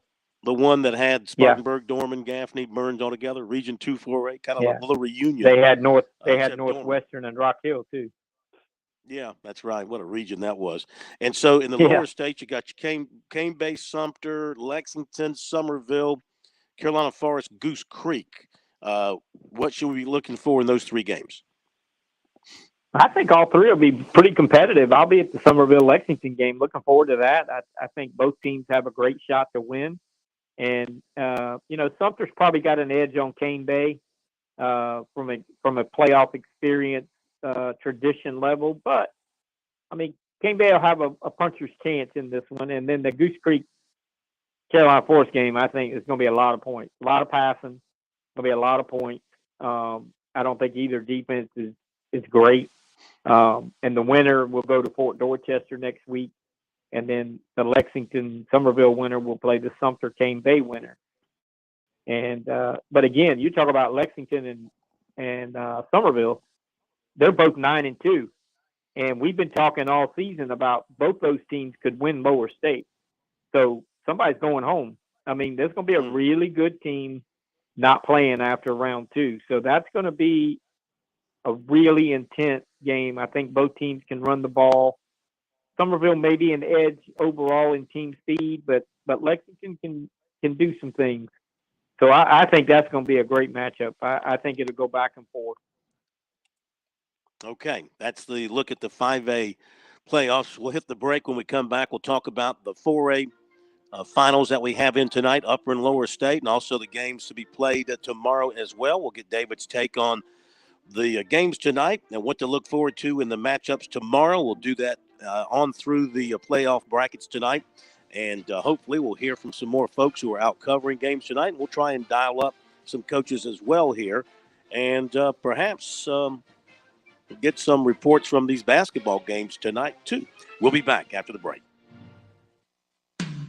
one that had Spartanburg, Dorman, Gaffney, Burns all together. Region 2-4A, kind of a little reunion. They had Northwestern and Rock Hill too. Yeah, that's right. What a region that was. And so in the lower states, you got your Cane Bay, Sumter, Lexington, Somerville, Carolina Forest, Goose Creek. What should we be looking for in those 3 games? I think all 3 will be pretty competitive. I'll be at the Somerville-Lexington game. Looking forward to that. I think both teams have a great shot to win. And, Sumter's probably got an edge on Cane Bay from a playoff experience tradition level. But, I mean, Cane Bay will have a puncher's chance in this one. And then the Goose Creek Carolina Forest game, I think, is going to be a lot of points. A lot of passing. Going to be a lot of points. I don't think either defense is great. And the winner will go to Fort Dorchester next week. And then the Lexington-Somerville winner will play the Sumter-Cane Bay winner. And but again, you talk about Lexington and Somerville, they're both 9-2. And we've been talking all season about both those teams could win Lower State. So somebody's going home. I mean, there's going to be a really good team not playing after round 2. So that's going to be a really intense game. I think both teams can run the ball. Somerville may be an edge overall in team speed, but Lexington can do some things. So I think that's going to be a great matchup. I think it'll go back and forth. Okay, that's the look at the 5A playoffs. We'll hit the break. When we come back, we'll talk about the 4A finals that we have in tonight, Upper and Lower State, and also the games to be played tomorrow as well. We'll get David's take on the games tonight and what to look forward to in the matchups tomorrow. We'll do that on through the playoff brackets tonight, and hopefully we'll hear from some more folks who are out covering games tonight, and we'll try and dial up some coaches as well here, and perhaps get some reports from these basketball games tonight too. We'll be back after the break.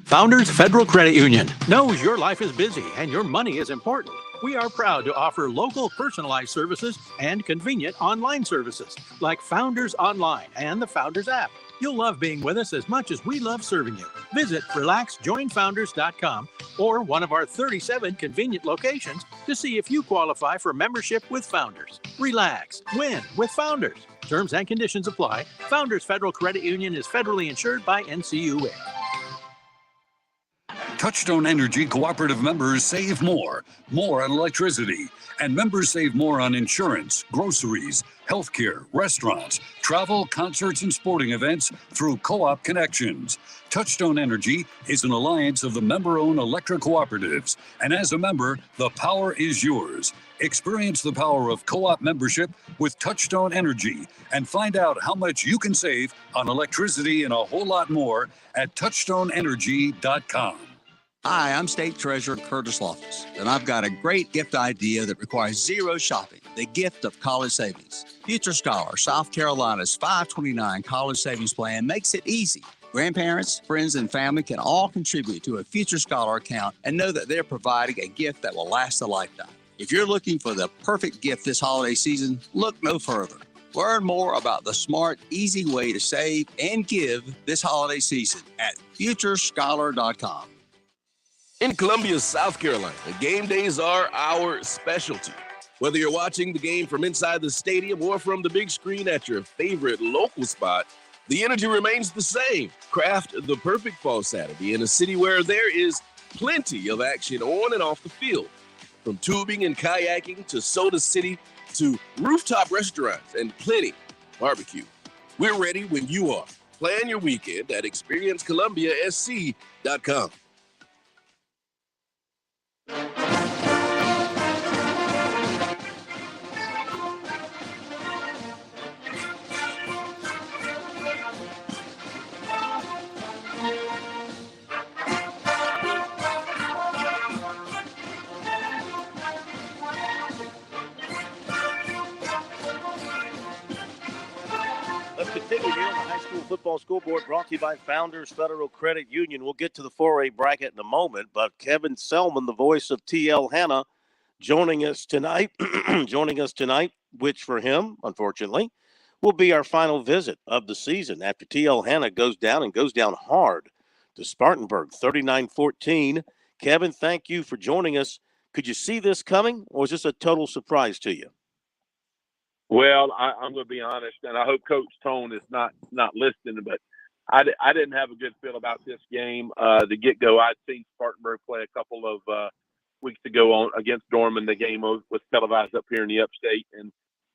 Founders Federal Credit Union knows your life is busy and your money is important. We are proud to offer local personalized services and convenient online services like Founders Online and the Founders app. You'll love being with us as much as we love serving you. Visit relaxjoinfounders.com or one of our 37 convenient locations to see if you qualify for membership with Founders. Relax, win with Founders. Terms and conditions apply. Founders Federal Credit Union is federally insured by NCUA. Touchstone Energy cooperative members save more on electricity, and members save more on insurance, groceries, healthcare, restaurants, travel, concerts, and sporting events through Co-op Connections. Touchstone Energy is an alliance of the member-owned electric cooperatives, and as a member, the power is yours. Experience the power of co-op membership with Touchstone Energy and find out how much you can save on electricity and a whole lot more at touchstoneenergy.com. Hi, I'm State Treasurer Curtis Loftus, and I've got a great gift idea that requires zero shopping, the gift of college savings. Future Scholar, South Carolina's 529 college savings plan makes it easy. Grandparents, friends, and family can all contribute to a Future Scholar account and know that they're providing a gift that will last a lifetime. If you're looking for the perfect gift this holiday season, look no further. Learn more about the smart, easy way to save and give this holiday season at futurescholar.com. In Columbia, South Carolina, game days are our specialty. Whether you're watching the game from inside the stadium or from the big screen at your favorite local spot, the energy remains the same. Craft the perfect fall Saturday in a city where there is plenty of action on and off the field. From tubing and kayaking to Soda City to rooftop restaurants and plenty barbecue. We're ready when you are. Plan your weekend at experiencecolumbiasc.com. Let's continue here on the high school football scoreboard brought to you by Founders Federal Credit Union. We'll get to the 4A bracket in a moment, but Kevin Selman, the voice of TL Hanna, joining us tonight, which for him, unfortunately, will be our final visit of the season after TL Hanna goes down hard to Spartanburg, 39-14. Kevin, thank you for joining us. Could you see this coming, or is this a total surprise to you? Well, I'm going to be honest, and I hope Coach Tone is not listening, but I didn't have a good feel about this game. The get-go, I'd seen Spartanburg play a couple of weeks ago on against Dorman. The game was televised up here in the upstate. And,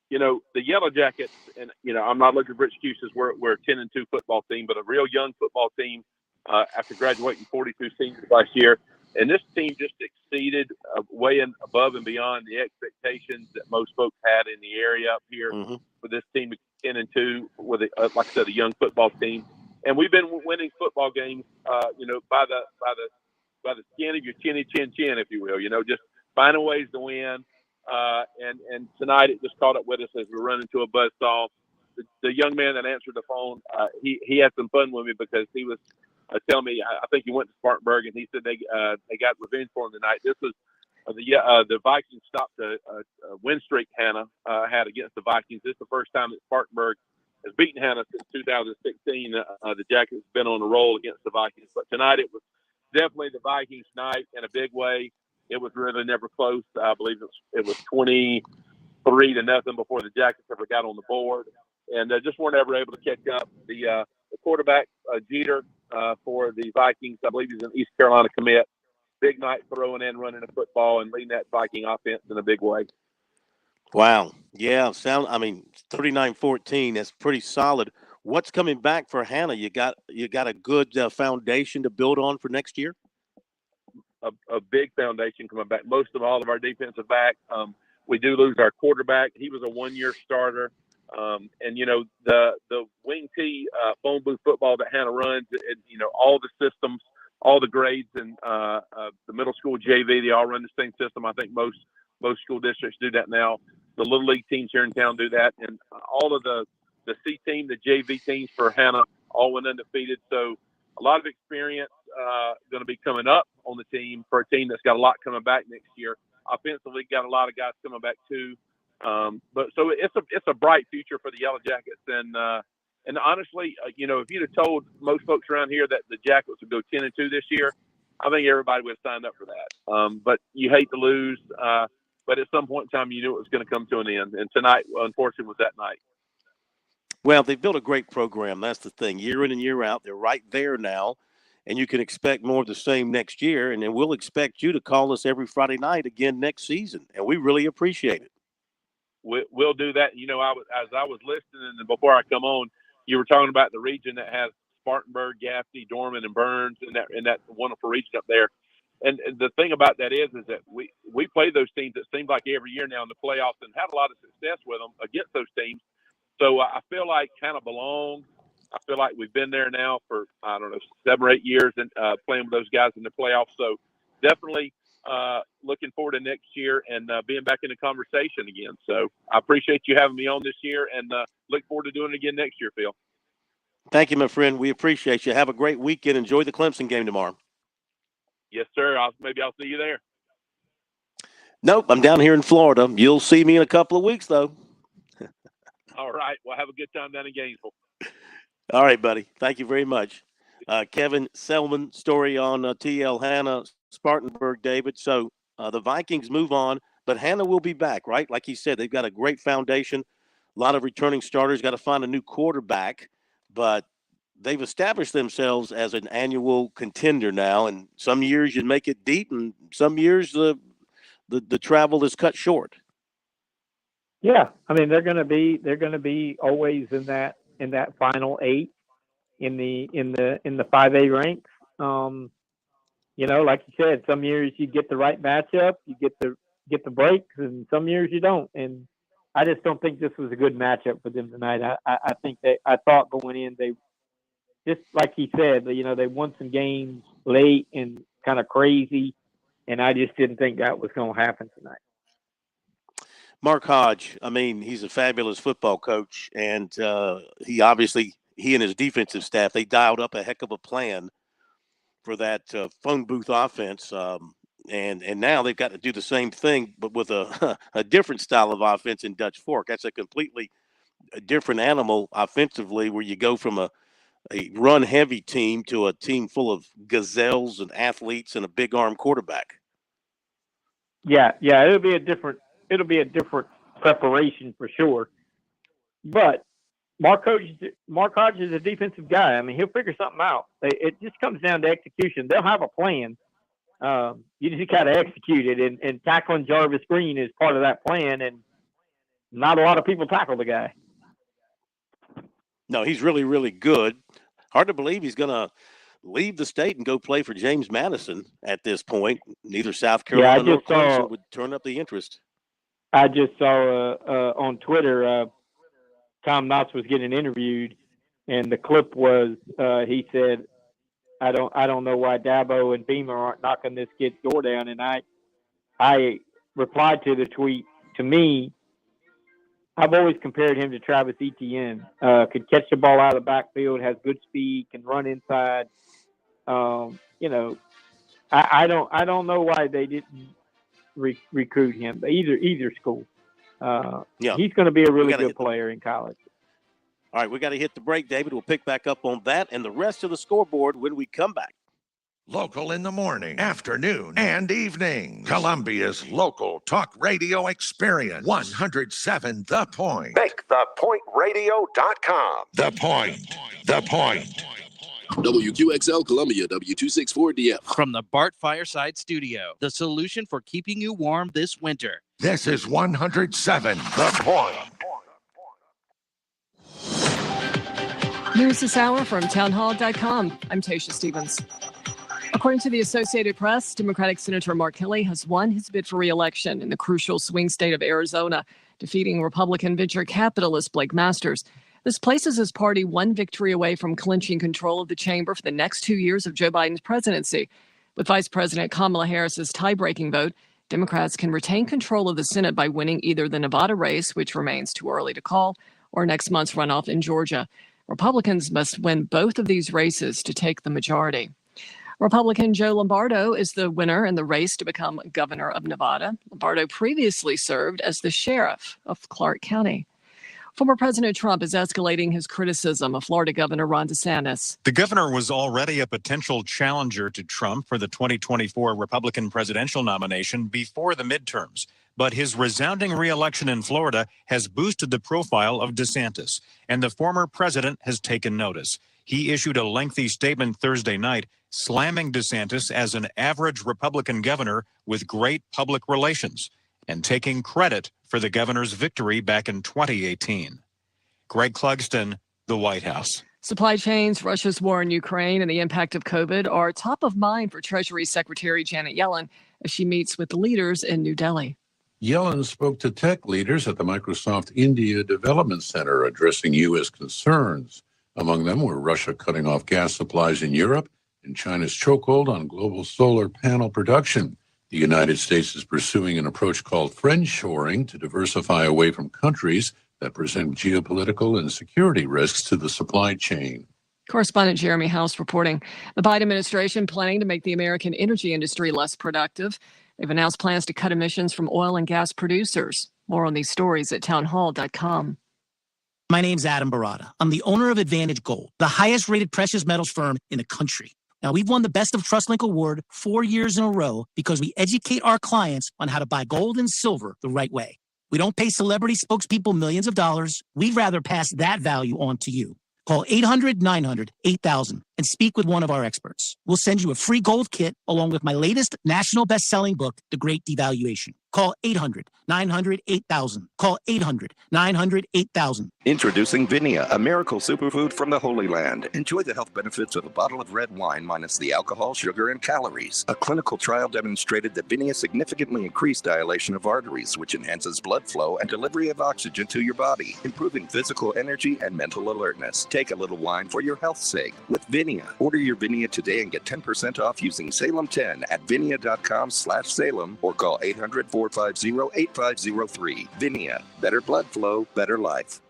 you know, the Yellow Jackets, and, you know, I'm not looking for excuses. We're a 10-2 football team, but a real young football team after graduating 42 seniors last year. And this team just exceeded way above and beyond the expectations that most folks had in the area up here for this team, 10-2, with like I said, a young football team. And we've been winning football games, you know, by the skin of your chinny chin, if you will. You know, just finding ways to win. And tonight it just caught up with us as we run into a buzzsaw. The young man that answered the phone, he had some fun with me because he was telling me, I think he went to Spartanburg, and he said they got revenge for him tonight. This was the Vikings stopped a win streak Hanna had against the Vikings. This is the first time that Spartanburg has beaten Hanna since 2016. The Jackets have been on a roll against the Vikings, but tonight it was definitely the Vikings' night in a big way. It was really never close. I believe it was 23-0 before the Jackets ever got on the board, and just weren't ever able to catch up. The quarterback Jeter for the Vikings, I believe he's an East Carolina commit. Big night throwing in, running the football, and leading that Viking offense in a big way. Wow. Yeah. 39-14. That's pretty solid. What's coming back for Hanna? You got a good foundation to build on for next year? A big foundation coming back. Most of all of our defensive back. We do lose our quarterback. He was a one-year starter. And, you know, the wing tee phone booth football that Hanna runs, you know, all the systems, all the grades, and the middle school JV, they all run the same system. I think most school districts do that now. The Little League teams here in town do that. And all of the C team, the JV teams for Hanna all went undefeated. So a lot of experience going to be coming up on the team for a team that's got a lot coming back next year. Offensively, got a lot of guys coming back too. But so it's a bright future for the Yellow Jackets, and honestly, you know, if you'd have told most folks around here that the Jackets would go 10-2 this year, I think everybody would have signed up for that. But you hate to lose, but at some point in time, you knew it was going to come to an end, and tonight, unfortunately, was that night. Well, they've built a great program. That's the thing. Year in and year out, they're right there now. and you can expect more of the same next year. And then we'll expect you to call us every Friday night again next season, and we really appreciate it. We'll do that. As I was listening, and before I come on, you were talking about the region that has Spartanburg, Gaffney, Dorman, and Burns, and that wonderful region up there. And the thing about that is that we play those teams, it seems like every year now in the playoffs, and had a lot of success with them against those teams. So I feel like kind of belong. I feel like we've been there now for, 7 or 8 years and playing with those guys in the playoffs. So definitely looking forward to next year and being back in the conversation again. So I appreciate you having me on this year and look forward to doing it again next year, Phil. Thank you, my friend. We appreciate you. Have a great weekend. Enjoy the Clemson game tomorrow. Yes, sir. Maybe I'll see you there. Nope, I'm down here in Florida. You'll see me in a couple of weeks, though. All right. Well, have a good time down in Gainesville. All right, buddy. Thank you very much. Kevin Selman, story on TL Hannah Spartanburg, David. So the Vikings move on, but Hannah will be back, right? Like he said, they've got a great foundation, a lot of returning starters, got to find a new quarterback, but they've established themselves as an annual contender now. And some years you make it deep, and some years the travel is cut short. Yeah, I mean they're going to be always in that final 8 in the 5A ranks. Like you said, some years you get the right matchup, you get the breaks, and some years you don't. And I just don't think this was a good matchup for them tonight. I thought going in they just like he said, they won some games late and kind of crazy, and I just didn't think that was going to happen tonight. Mark Hodge, I mean, he's a fabulous football coach, and he and his defensive staff, they dialed up a heck of a plan for that phone booth offense, and now they've got to do the same thing, but with a different style of offense in Dutch Fork. That's a completely different animal offensively, where you go from a run-heavy team to a team full of gazelles and athletes and a big-arm quarterback. Yeah, it'll be a different preparation for sure. But Mark Hodge is a defensive guy. I mean, he'll figure something out. It just comes down to execution. They'll have a plan. You just got to execute it, and tackling Jarvis Green is part of that plan, and not a lot of people tackle the guy. No, he's really, really good. Hard to believe he's going to leave the state and go play for James Madison at this point. Neither South Carolina nor Clemson would turn up the interest. I just saw on Twitter Tom Knotts was getting interviewed, and the clip was he said, I don't know why Dabo and Beamer aren't knocking this kid's door down. And I replied to the tweet. To me, I've always compared him to Travis Etienne. Could catch the ball out of the backfield, has good speed, can run inside. I don't know why they didn't recruit him. Either school. He's going to be a really good player in college. All right, we got to hit the break, David. We'll pick back up on that and the rest of the scoreboard when we come back. Local in the morning, afternoon, and evening. Columbia's local talk radio experience. 107 The Point. Make thepointradio.com. The Point. The Point. WQXL Columbia, W264DF. From the Bart Fireside Studio, the solution for keeping you warm this winter. This is 107 The Point. News this hour from townhall.com. I'm Tasha Stevens. According to the Associated Press, Democratic Senator Mark Kelly has won his bid for re-election in the crucial swing state of Arizona, defeating Republican venture capitalist Blake Masters. This places his party one victory away from clinching control of the chamber for the next 2 years of Joe Biden's presidency. With Vice President Kamala Harris's tie-breaking vote, Democrats can retain control of the Senate by winning either the Nevada race, which remains too early to call, or next month's runoff in Georgia. Republicans must win both of these races to take the majority. Republican Joe Lombardo is the winner in the race to become governor of Nevada. Lombardo previously served as the sheriff of Clark County. Former President Trump is escalating his criticism of Florida Governor Ron DeSantis. The governor was already a potential challenger to Trump for the 2024 Republican presidential nomination before the midterms. but his resounding re-election in Florida has boosted the profile of DeSantis, and the former president has taken notice. He issued a lengthy statement Thursday night slamming DeSantis as an average Republican governor with great public relations and taking credit for the governor's victory back in 2018. Greg Clugston, the White House. Supply chains, Russia's war in Ukraine, and the impact of COVID are top of mind for Treasury Secretary Janet Yellen as she meets with leaders in New Delhi. Yellen spoke to tech leaders at the Microsoft India Development Center addressing U.S. concerns. Among them were Russia cutting off gas supplies in Europe and China's chokehold on global solar panel production. The United States is pursuing an approach called friendshoring to diversify away from countries that present geopolitical and security risks to the supply chain. Correspondent Jeremy House reporting the Biden administration planning to make the American energy industry less productive. They've announced plans to cut emissions from oil and gas producers. More on these stories at townhall.com. My name's Adam Barada. I'm the owner of Advantage Gold, the highest rated precious metals firm in the country. Now, we've won the Best of TrustLink award 4 years in a row because we educate our clients on how to buy gold and silver the right way. We don't pay celebrity spokespeople millions of dollars. We'd rather pass that value on to you. Call 800-900-8000 and speak with one of our experts. We'll send you a free gold kit along with my latest national best-selling book, The Great Devaluation. Call 800-900-8000. Call 800-900-8000. Introducing Vinia, a miracle superfood from the Holy Land. Enjoy the health benefits of a bottle of red wine minus the alcohol, sugar, and calories. A clinical trial demonstrated that Vinia significantly increased dilation of arteries, which enhances blood flow and delivery of oxygen to your body, improving physical energy and mental alertness. Take a little wine for your health's sake with Vinia. Order your Vinia today and get 10% off using Salem10 at vinia.com/Salem or call 800-450-8503. Vinia, better blood flow, better life.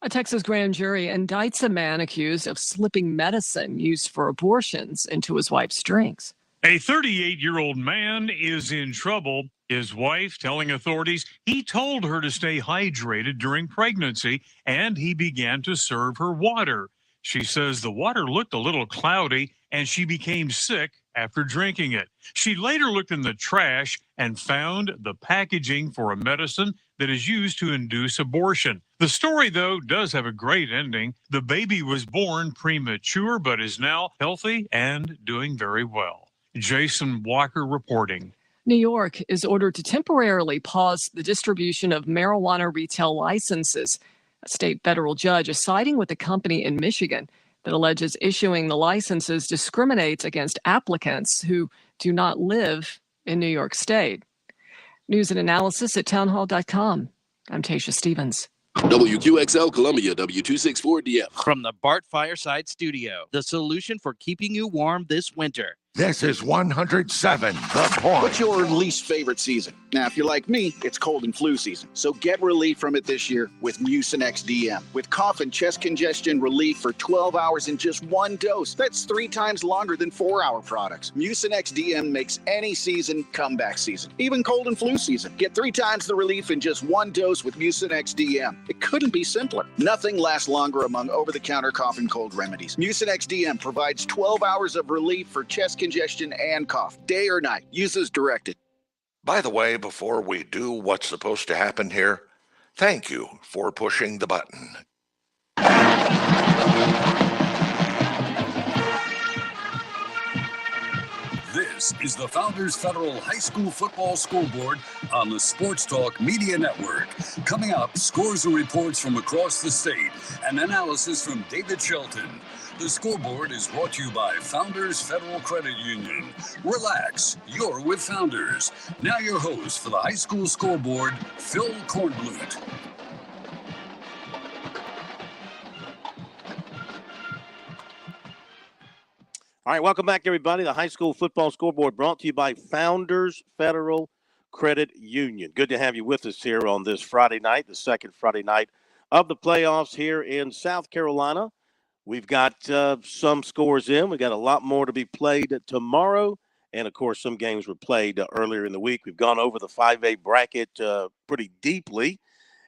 A Texas grand jury indicts a man accused of slipping medicine used for abortions into his wife's drinks. A 38-year-old man is in trouble. His wife telling authorities he told her to stay hydrated during pregnancy, and he began to serve her water. She says the water looked a little cloudy, and she became sick after drinking it. She later looked in the trash and found the packaging for a medicine that is used to induce abortion. The story, though, does have a great ending. The baby was born premature, but is now healthy and doing very well. Jason Walker reporting. New York is ordered to temporarily pause the distribution of marijuana retail licenses. A state federal judge is siding with a company in Michigan that alleges issuing the licenses discriminates against applicants who do not live in New York State. News and analysis at townhall.com. I'm Tasha Stevens. WQXL Columbia, W264DF. From the Bart Fireside Studio, the solution for keeping you warm this winter. This is 107 The Point. What's your least favorite season? Now, if you're like me, it's cold and flu season. So get relief from it this year with Mucinex DM. With cough and chest congestion relief for 12 hours in just one dose. That's 3 times longer than 4-hour products. Mucinex DM makes any season comeback season. Even cold and flu season. Get 3 times the relief in just one dose with Mucinex DM. It couldn't be simpler. Nothing lasts longer among over-the-counter cough and cold remedies. Mucinex DM provides 12 hours of relief for chest congestion and cough, day or night. Use as directed. By the way, before we do what's supposed to happen here, thank you for pushing the button. This is the Founders Federal High School Football Scoreboard on the Sports Talk Media Network. Coming up, scores and reports from across the state and analysis from David Shelton. The Scoreboard is brought to you by Founders Federal Credit Union. Relax, you're with Founders. Now your host for the High School Scoreboard, Phil Kornblut. All right, welcome back, everybody. The High School Football Scoreboard brought to you by Founders Federal Credit Union. Good to have you with us here on this Friday night, the second Friday night of the playoffs here in South Carolina. We've got some scores in. We've got a lot more to be played tomorrow. And, of course, some games were played earlier in the week. We've gone over the 5A bracket pretty deeply.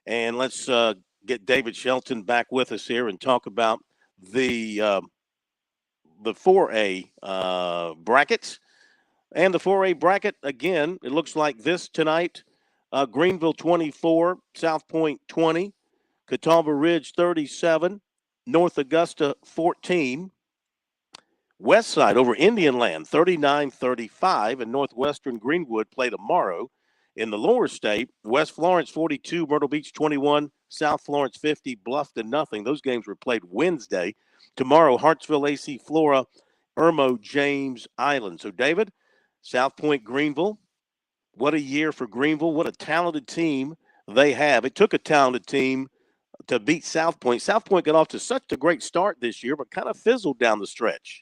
And let's get David Shelton back with us here and talk about the 4A brackets. And the 4A bracket, again, it looks like this tonight. Greenville 24, South Point 20, Catawba Ridge 37, North Augusta 14. Westside over Indian Land 39-35, and Northwestern Greenwood play tomorrow. In the lower state, West Florence 42, Myrtle Beach 21, South Florence 50, Bluffton nothing. Those games were played Wednesday. Tomorrow, Hartsville, AC Flora, Irmo, James Island. So, David, South Point, Greenville, what a year for Greenville. What a talented team they have. It took a talented team to beat South Point. South Point got off to such a great start this year, but kind of fizzled down the stretch.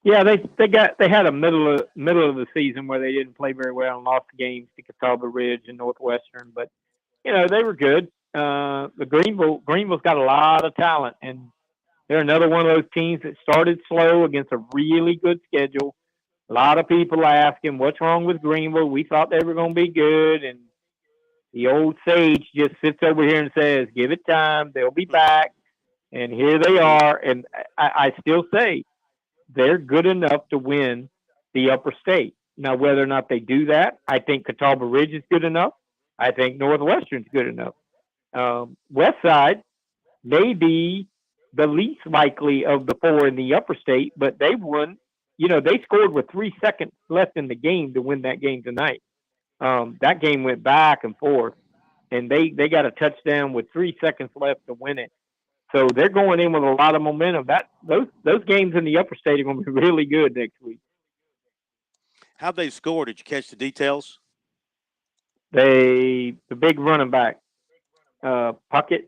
Yeah, they had a middle of the season where they didn't play very well and lost games to Catawba Ridge and Northwestern, but they were good. The Greenville's got a lot of talent, and they're another one of those teams that started slow against a really good schedule. A lot of people asking, what's wrong with Greenville? We thought they were going to be good, and the old sage just sits over here and says, give it time. They'll be back, and here they are. And I still say they're good enough to win the upper state. Now, whether or not they do that, I think Catawba Ridge is good enough. I think Northwestern's good enough. Westside may be the least likely of the four in the upper state, but they won. They scored with 3 seconds left in the game to win that game tonight. That game went back and forth, and they got a touchdown with 3 seconds left to win it. So they're going in with a lot of momentum. Those games in the upper state are going to be really good next week. How'd they score? Did you catch the details? The big running back, Puckett,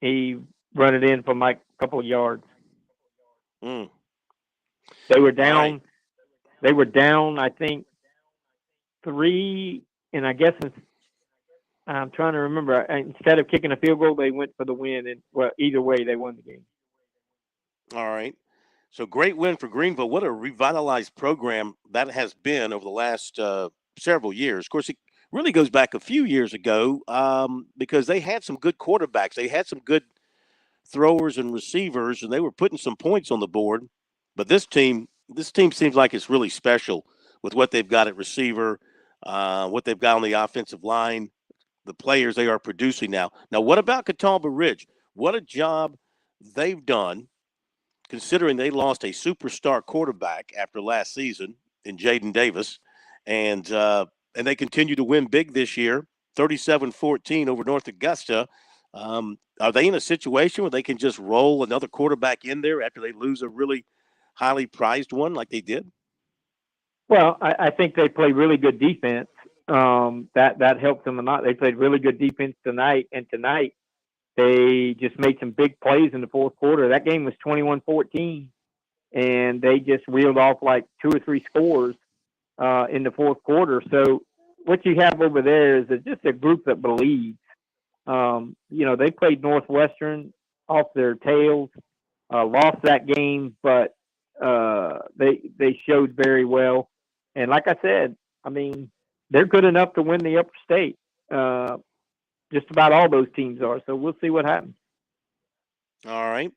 he run it in from like a couple of yards. They were down. Right. They were down, I think, 3, and I guess I'm trying to remember. Instead of kicking a field goal, they went for the win, and either way, they won the game. All right. So great win for Greenville. What a revitalized program that has been over the last several years. Of course, it really goes back a few years ago because they had some good quarterbacks. They had some good throwers and receivers, and they were putting some points on the board. But this team seems like it's really special with what they've got at receiver, what they've got on the offensive line, the players they are producing now. Now, what about Catawba Ridge? What a job they've done, considering they lost a superstar quarterback after last season in Jaden Davis, and they continue to win big this year, 37-14 over North Augusta. Are they in a situation where they can just roll another quarterback in there after they lose a really highly prized one like they did? Well, I think they play really good defense. That helped them a lot. They played really good defense tonight, and tonight they just made some big plays in the fourth quarter. That game was 21-14, and they just reeled off like 2 or 3 scores in the fourth quarter. So what you have over there is just a group that believes. They played Northwestern off their tails, lost that game, but they showed very well. And like I said, I mean, they're good enough to win the upper state. Just about all those teams are. So we'll see what happens. All right.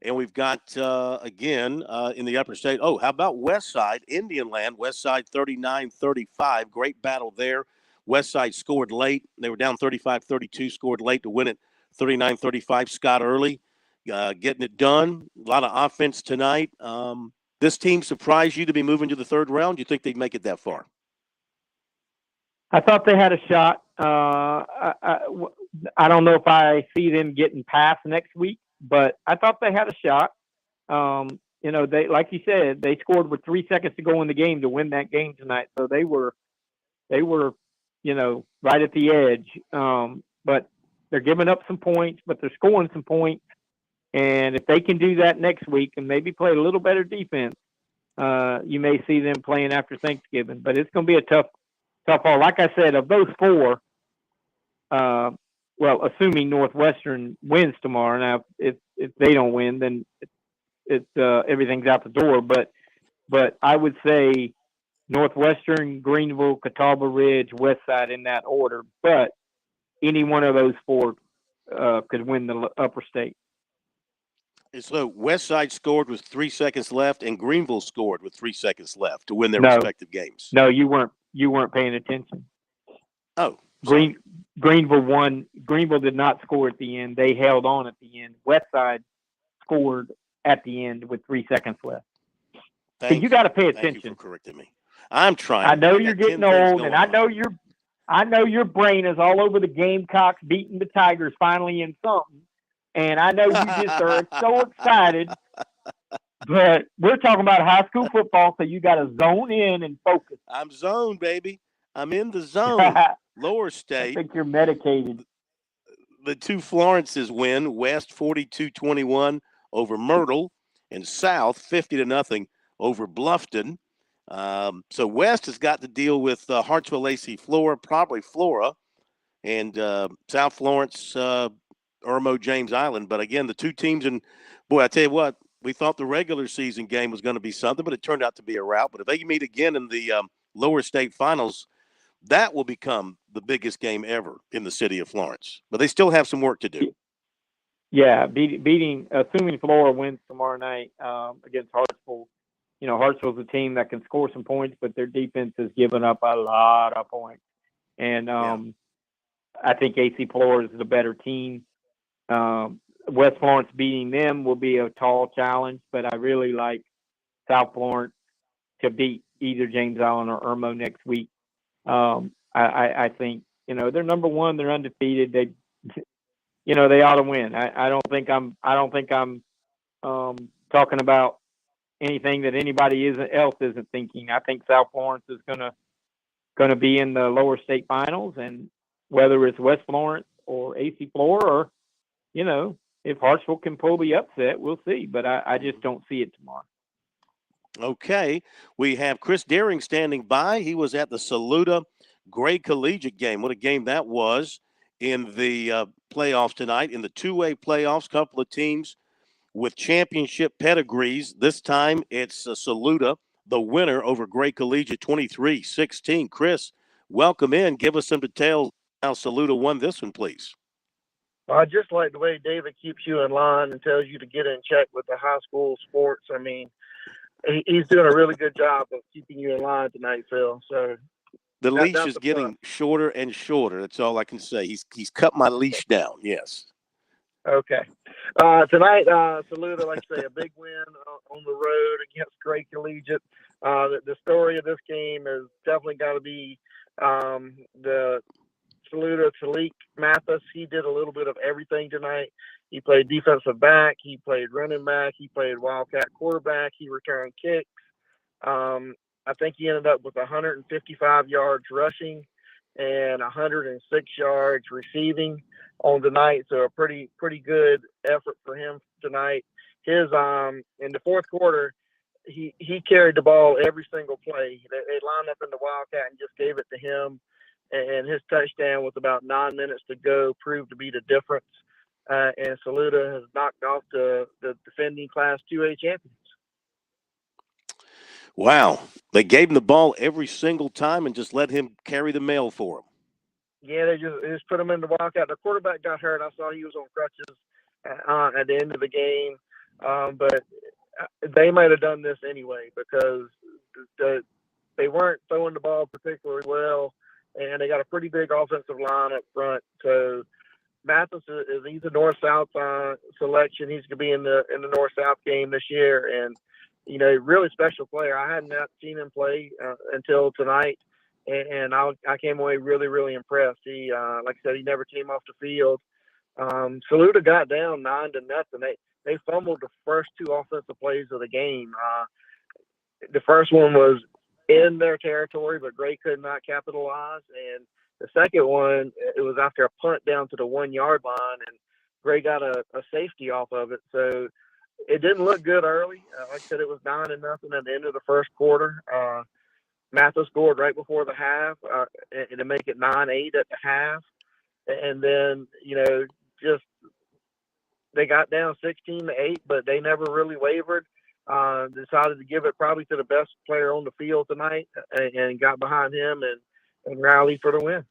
And we've got, again, in the upper state. Oh, how about Westside, Indian Land? Westside 39-35. Great battle there. Westside scored late. They were down 35-32, scored late to win it 39-35. Scott Early getting it done. A lot of offense tonight. This team surprised you to be moving to the third round? Do you think they'd make it that far? I thought they had a shot. I don't know if I see them getting past next week, but I thought they had a shot. They, like you said, they scored with 3 seconds to go in the game to win that game tonight. So they were, right at the edge. But they're giving up some points, but they're scoring some points. And if they can do that next week and maybe play a little better defense, you may see them playing after Thanksgiving. But it's going to be a tough haul. Like I said, of those 4, assuming Northwestern wins tomorrow. Now, if they don't win, then everything's out the door. But I would say Northwestern, Greenville, Catawba Ridge, Westside in that order. But any one of those 4 could win the upper state. And so Westside scored with 3 seconds left, and Greenville scored with 3 seconds left to win their respective games. No, you weren't paying attention. Oh, Greenville won. Greenville did not score at the end. They held on at the end. Westside scored at the end with 3 seconds left. You got to pay attention. Thank you for correcting me. I'm trying. I know you're getting old, and I know your brain is all over the Gamecocks beating the Tigers finally in something. And I know you just are so excited. But we're talking about high school football, so you got to zone in and focus. I'm zoned, baby. I'm in the zone. Lower State. I think you're medicated. The two Florences win. West 42-21 over Myrtle, and South 50-0 over Bluffton. So West has got to deal with Hartsville AC Flora, probably Flora, and South Florence, Irmo James Island. But again, the two teams, and boy, I tell you what, we thought the regular season game was going to be something, but it turned out to be a rout. But if they meet again in the lower state finals, that will become the biggest game ever in the city of Florence. But they still have some work to do. Yeah, assuming Flora wins tomorrow night against Hartsville. You know, Hartsville's a team that can score some points, but their defense has given up a lot of points. And I think AC Flora is the better team. West Florence beating them will be a tall challenge, but I really like South Florence to beat either James Island or Irmo next week. I think, you know, they're number one, they're undefeated. They ought to win. I don't think I'm talking about anything that anybody else isn't thinking. I think South Florence is gonna be in the lower state finals, and whether it's West Florence or AC Flora, or, you know, if Hartsville can pull the upset, we'll see. But I just don't see it tomorrow. Okay. We have Chris Deering standing by. He was at the Saluda Gray Collegiate game. What a game that was in the playoffs tonight. In the two-way playoffs, couple of teams with championship pedigrees. This time it's Saluda, the winner over Gray Collegiate, 23-16. Chris, welcome in. Give us some details how Saluda won this one, please. I just like the way David keeps you in line and tells you to get in check with the high school sports. I mean, he's doing a really good job of keeping you in line tonight, Phil. So the leash is getting shorter and shorter. That's all I can say. He's cut my leash down. Yes. Okay. Tonight, Saluda, like I say, a big win on the road against Gray Collegiate. The story of this game has definitely got to be the Saluda Talik Mathis. He did a little bit of everything tonight. He played defensive back. He played running back. He played wildcat quarterback. He returned kicks. I think he ended up with 155 yards rushing and 106 yards receiving on the night. So a pretty good effort for him tonight. His in the fourth quarter, he carried the ball every single play. They lined up in the wildcat and just gave it to him. And his touchdown with about 9 minutes to go proved to be the difference. And Saluda has knocked off the defending Class 2A champions. Wow. They gave him the ball every single time and just let him carry the mail for him. Yeah, they just put him in the wildcat. The quarterback got hurt. I saw he was on crutches at the end of the game. But they might have done this anyway because they weren't throwing the ball particularly well. And they got a pretty big offensive line up front. So Mathis he's a north-south selection. He's going to be in the north-south game this year. And, you know, really special player. I hadn't seen him play until tonight. And I came away really, really impressed. He, like I said, he never came off the field. Saluda got down 9-0. They fumbled the first two offensive plays of the game. The first one was in their territory, but Gray could not capitalize. And the second one, it was after a punt down to the 1 yard line, and Gray got a safety off of it. So it didn't look good early. Like I said, it was 9-0 at the end of the first quarter. Mathis scored right before the half to make it 9-8 at the half. And then, you know, just they got down 16-8, but they never really wavered. Decided to give it probably to the best player on the field tonight and got behind him and rallied for the win.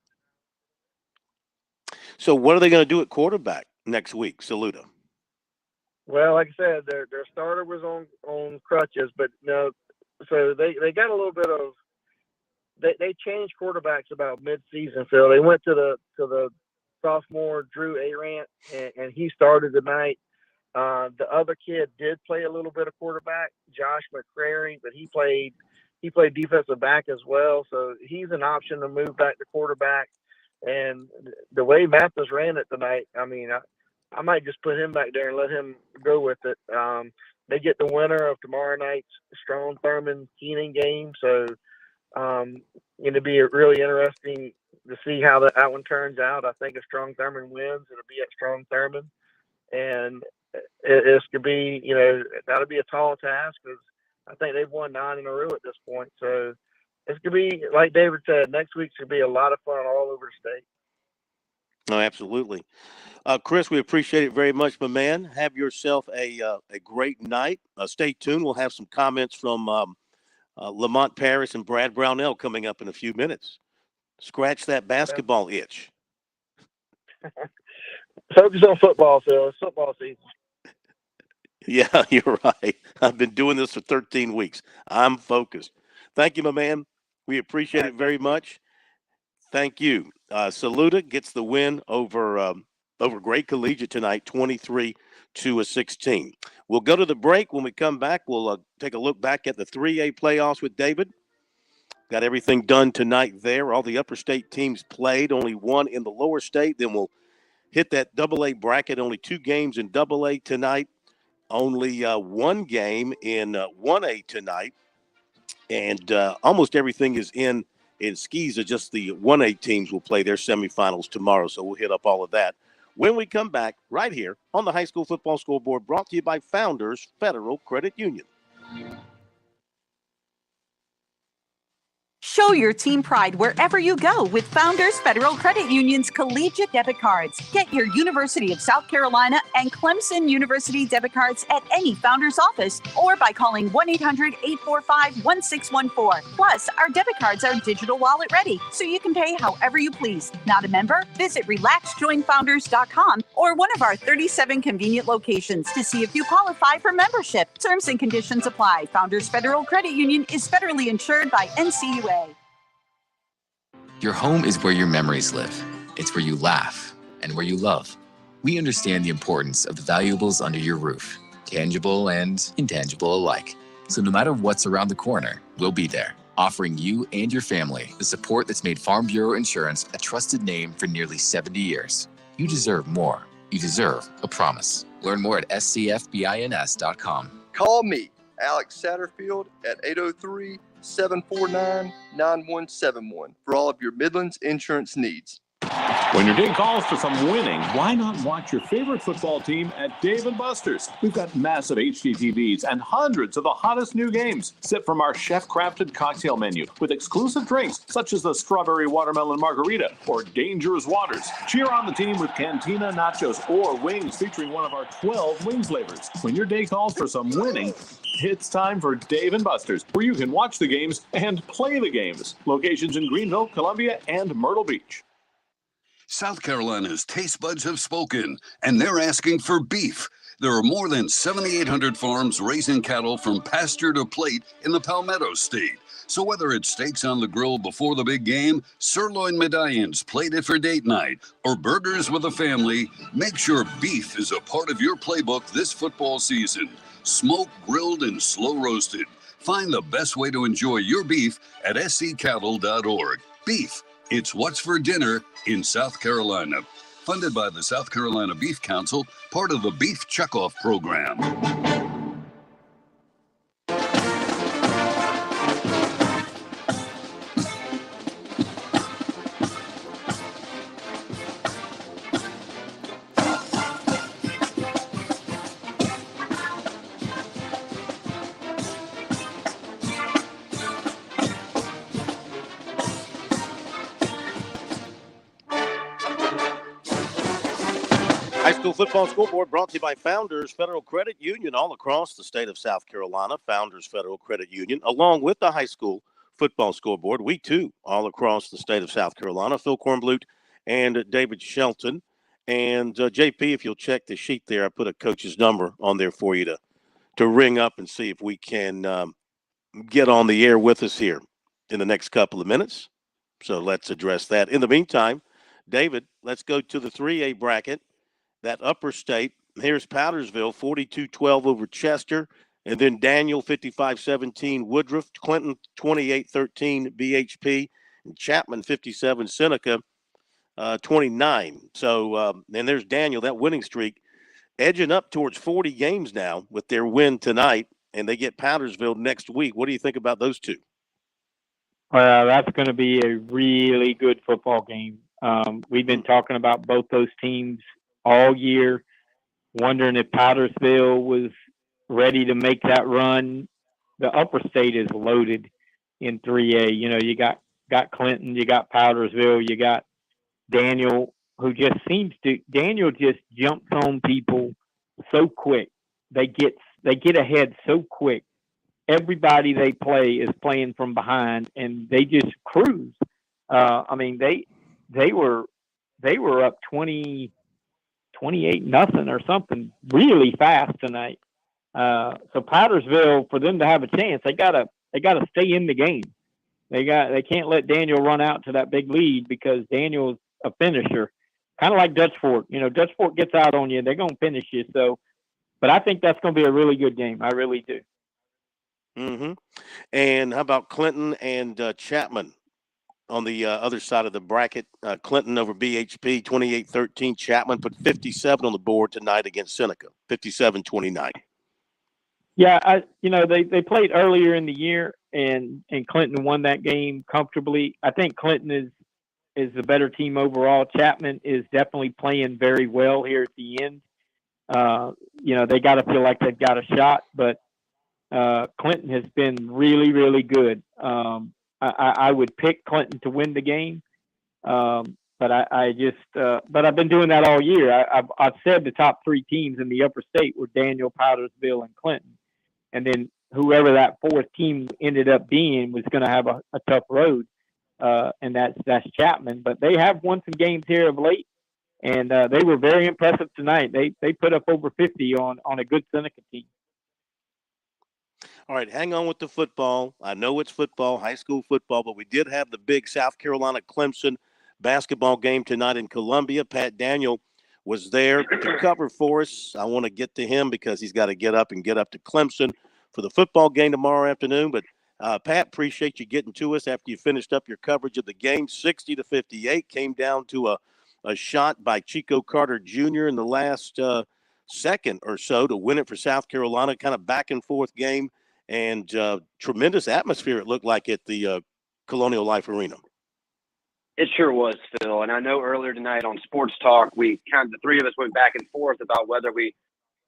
So what are they going to do at quarterback next week, Saluda? Well, like I said, their starter was on crutches, but no, so they got a little bit of they changed quarterbacks about mid-season. So they went to the sophomore Drew Arant, and he started tonight. The other kid did play a little bit of quarterback, Josh McCrary, but he played defensive back as well. So he's an option to move back to quarterback. And the way Mathis ran it tonight, I mean, I might just put him back there and let him go with it. They get the winner of tomorrow night's Strong Thurman Keenan game. So it'll be really interesting to see how that one turns out. I think if Strong Thurman wins, it'll be at Strong Thurman. And it's going to be, that'll be a tall task because I think they've won 9 in a row at this point. So it's going to be, like David said, next week's going to be a lot of fun all over the state. Oh, absolutely. Chris, we appreciate it very much, my man. Have yourself a great night. Stay tuned. We'll have some comments from Lamont Paris and Brad Brownell coming up in a few minutes. Scratch that basketball itch. Focus on football, Phil. It's football season. Yeah, you're right. I've been doing this for 13 weeks. I'm focused. Thank you, my man. We appreciate it very much. Thank you. Saluda gets the win over Great Collegiate tonight, 23-16. We'll go to the break. When we come back, we'll take a look back at the 3A playoffs with David. Got everything done tonight there. All the upper state teams played, only one in the lower state. Then we'll hit that AA bracket, only 2 games in AA tonight, only 1 game in 1A tonight. And almost everything is in skis. Just the 1A teams will play their semifinals tomorrow. So we'll hit up all of that when we come back right here on the High School Football Scoreboard, brought to you by Founders Federal Credit Union. Show your team pride wherever you go with Founders Federal Credit Union's collegiate debit cards. Get your University of South Carolina and Clemson University debit cards at any Founders office or by calling 1-800-845-1614. Plus, our debit cards are digital wallet ready, so you can pay however you please. Not a member? Visit relaxjoinfounders.com or one of our 37 convenient locations to see if you qualify for membership. Terms and conditions apply. Founders Federal Credit Union is federally insured by NCUA. Your home is where your memories live. It's where you laugh and where you love. We understand the importance of the valuables under your roof, tangible and intangible alike. So no matter what's around the corner, we'll be there, offering you and your family the support that's made Farm Bureau Insurance a trusted name for nearly 70 years. You deserve more. You deserve a promise. Learn more at scfbins.com. Call me, Alex Satterfield, at 803-749-9171 for all of your Midlands insurance needs. When your day calls for some winning, why not watch your favorite football team at Dave & Buster's? We've got massive HD TVs and hundreds of the hottest new games. Sip from our chef-crafted cocktail menu with exclusive drinks such as the Strawberry Watermelon Margarita or Dangerous Waters. Cheer on the team with Cantina Nachos or wings featuring one of our 12 wing flavors. When your day calls for some winning, it's time for Dave & Buster's, where you can watch the games and play the games. Locations in Greenville, Columbia, and Myrtle Beach. South Carolina's taste buds have spoken, and they're asking for beef. There are more than 7,800 farms raising cattle from pasture to plate in the Palmetto State. So whether it's steaks on the grill before the big game, sirloin medallions plated for date night, or burgers with a family, make sure beef is a part of your playbook this football season. Smoked, grilled, and slow roasted. Find the best way to enjoy your beef at sccattle.org. Beef, it's what's for dinner in South Carolina. Funded by the South Carolina Beef Council, part of the Beef Checkoff Program. Football Scoreboard brought to you by Founders Federal Credit Union all across the state of South Carolina. Founders Federal Credit Union, along with the High School Football Scoreboard. We, too, all across the state of South Carolina. Phil Kornblut and David Shelton. And, JP, if you'll check the sheet there, I put a coach's number on there for you to ring up and see if we can get on the air with us here. in the next couple of minutes. So let's address that. In the meantime, David, let's go to the 3A bracket, that upper state. Here's Powdersville, 42-12 over Chester. And then Daniel, 55-17 Woodruff. Clinton, 28-13 BHP. And Chapman, 57 Seneca, 29. So, and there's Daniel, that winning streak, edging up towards 40 games now with their win tonight. And they get Powdersville next week. What do you think about those two? Well, that's going to be a really good football game. We've been talking about both those teams all year, wondering if Powdersville was ready to make that run. The upper state is loaded in 3A. You know, you got Clinton, you got Powdersville, you got Daniel, who just Daniel just jumps on people so quick. They get ahead so quick. Everybody they play is playing from behind, and they just cruise. I mean, they were up 28-0 or something really fast tonight. So Powdersville, for them to have a chance, they gotta stay in the game. They can't let Daniel run out to that big lead, because Daniel's a finisher, kind of like Dutch Fork. You know, Dutch Fork gets out on you, they're gonna finish you. So, but I think that's gonna be a really good game. I really do. Mm-hmm. And how about Clinton and Chapman on the other side of the bracket? Clinton over BHP, 28-13. Chapman put 57 on the board tonight against Seneca, 57-29. Yeah, they played earlier in the year, and Clinton won that game comfortably. I think Clinton is the better team overall. Chapman is definitely playing very well here at the end. They got to feel like they've got a shot, but Clinton has been really, really good. I would pick Clinton to win the game, but I've been doing that all year. I've said the top three teams in the upper state were Daniel, Powdersville, and Clinton, and then whoever that fourth team ended up being was going to have a tough road, and that's Chapman. But they have won some games here of late, and they were very impressive tonight. They put up over 50 on a good Seneca team. All right, hang on with the football. I know it's football, high school football, but we did have the big South Carolina-Clemson basketball game tonight in Columbia. Pat Daniel was there to cover for us. I want to get to him because he's got to get up to Clemson for the football game tomorrow afternoon. But, Pat, appreciate you getting to us after you finished up your coverage of the game. 60-58 came down to a shot by Chico Carter Jr. in the last second or so to win it for South Carolina, kind of back-and-forth game. And tremendous atmosphere, it looked like, at the Colonial Life Arena. It sure was, Phil. And I know earlier tonight on Sports Talk, the three of us went back and forth about whether we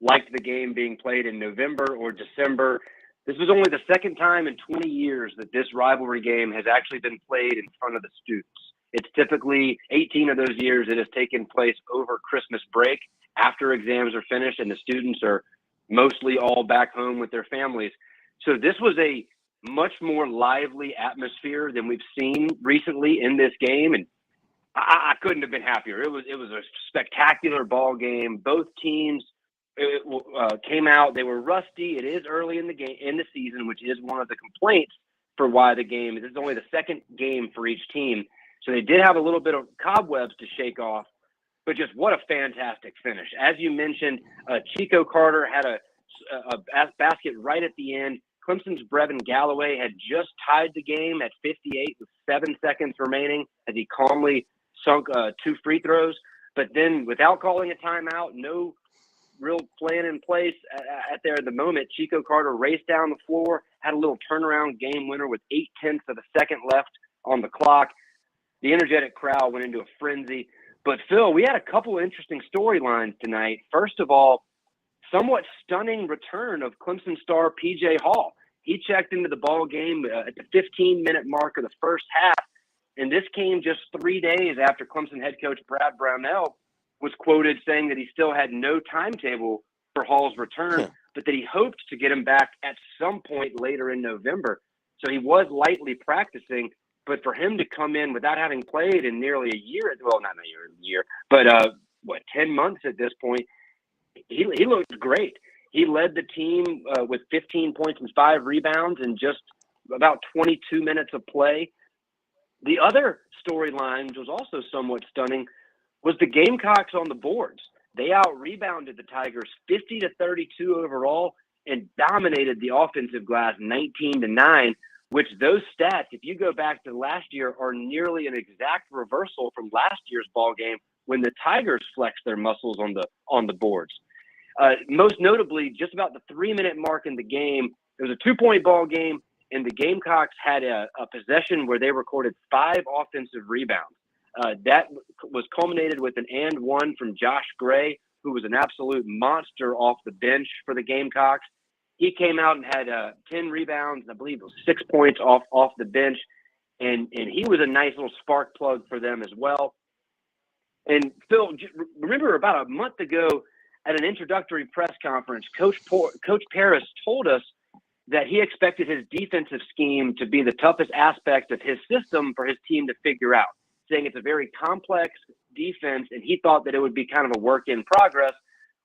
liked the game being played in November or December. This was only the second time in 20 years that this rivalry game has actually been played in front of the students. It's typically 18 of those years it has taken place over Christmas break after exams are finished and the students are mostly all back home with their families. So this was a much more lively atmosphere than we've seen recently in this game, and I couldn't have been happier. It was a spectacular ball game. Both teams came out. They were rusty. It is early in the season, which is one of the complaints for why the game. This is only the second game for each team, so they did have a little bit of cobwebs to shake off. But just what a fantastic finish! As you mentioned, Chico Carter had a basket right at the end. Clemson's Brevin Galloway had just tied the game at 58 with 7 seconds remaining as he calmly sunk 2 free throws. But then without calling a timeout, no real plan in place at the moment, Chico Carter raced down the floor, had a little turnaround game winner with 0.8 of a second left on the clock. The energetic crowd went into a frenzy. But, Phil, we had a couple of interesting storylines tonight. First of all, somewhat stunning return of Clemson star P.J. Hall. He checked into the ball game at the 15-minute mark of the first half, and this came just 3 days after Clemson head coach Brad Brownell was quoted saying that he still had no timetable for Hall's return, but that he hoped to get him back at some point later in November. So he was lightly practicing, but for him to come in without having played in nearly a year, well, not a year, but 10 months at this point, he looked great. He led the team with 15 points and 5 rebounds in just about 22 minutes of play. The other storyline, which was also somewhat stunning, was the Gamecocks on the boards. They out-rebounded the Tigers 50-32 overall and dominated the offensive glass 19-9, which those stats, if you go back to last year, are nearly an exact reversal from last year's ball game when the Tigers flexed their muscles on the boards. Most notably, just about the 3-minute mark in the game, it was a 2-point ball game, and the Gamecocks had a possession where they recorded 5 offensive rebounds. That was culminated with an and one from Josh Gray, who was an absolute monster off the bench for the Gamecocks. He came out and had 10 rebounds, I believe it was 6 points off the bench, and he was a nice little spark plug for them as well. And Phil, remember about a month ago at an introductory press conference, Coach Paris told us that he expected his defensive scheme to be the toughest aspect of his system for his team to figure out, saying it's a very complex defense, and he thought that it would be kind of a work in progress,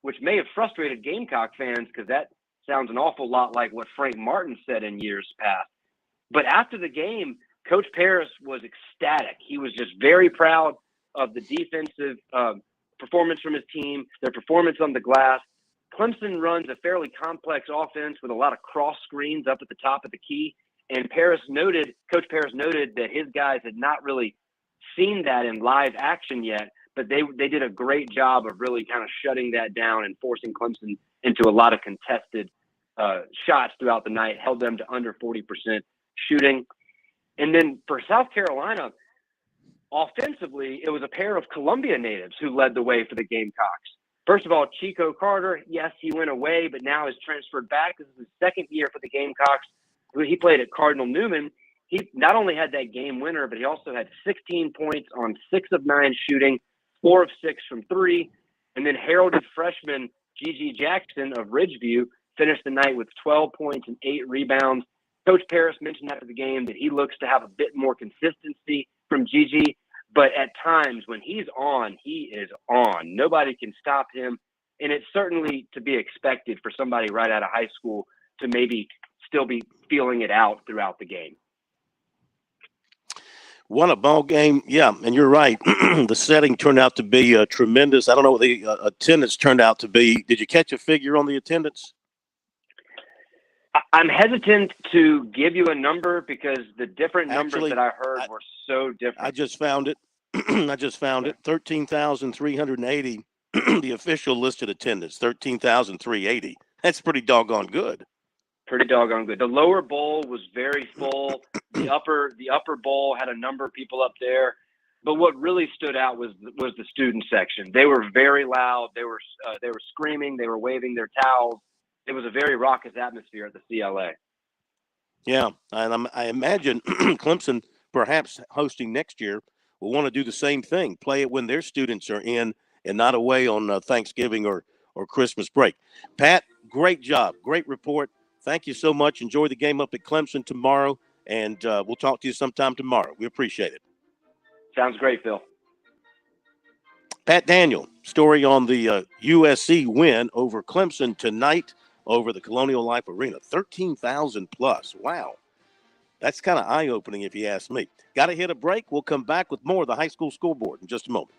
which may have frustrated Gamecock fans because that sounds an awful lot like what Frank Martin said in years past. But after the game, Coach Paris was ecstatic. He was just very proud of the defensive performance from his team, their performance on the glass. Clemson runs a fairly complex offense with a lot of cross screens up at the top of the key. And Coach Paris noted that his guys had not really seen that in live action yet, but they did a great job of really kind of shutting that down and forcing Clemson into a lot of contested shots throughout the night, held them to under 40% shooting. And then for South Carolina, offensively, it was a pair of Columbia natives who led the way for the Gamecocks. First of all, Chico Carter, yes, he went away, but now is transferred back. This is his second year for the Gamecocks. He played at Cardinal Newman. He not only had that game winner, but he also had 16 points on 6 of 9 shooting, 4 of 6 from 3. And then heralded freshman Gigi Jackson of Ridgeview finished the night with 12 points and 8 rebounds. Coach Paris mentioned after the game that he looks to have a bit more consistency from Gigi, but at times when he's on, he is on. Nobody can stop him, and it's certainly to be expected for somebody right out of high school to maybe still be feeling it out throughout the game. Won a ball game, yeah, and you're right. The setting turned out to be tremendous. I don't know what the attendance turned out to be. Did you catch a figure on the attendance? I'm hesitant to give you a number because the different numbers that I heard were so different. I just found it. 13,380. The official listed attendance, 13,380. That's pretty doggone good. Pretty doggone good. The lower bowl was very full. The upper bowl had a number of people up there. But what really stood out was the student section. They were very loud. They were screaming. They were waving their towels. It was a very raucous atmosphere at the CLA. Yeah, and I imagine Clemson, perhaps hosting next year, will want to do the same thing, play it when their students are in and not away on Thanksgiving or Christmas break. Pat, great job. Great report. Thank you so much. Enjoy the game up at Clemson tomorrow, and we'll talk to you sometime tomorrow. We appreciate it. Sounds great, Phil. Pat Daniel, story on the USC win over Clemson tonight over the Colonial Life Arena. 13,000 plus. Wow. That's kind of eye-opening if you ask me. Got to hit a break. We'll come back with more of the high school scoreboard in just a moment.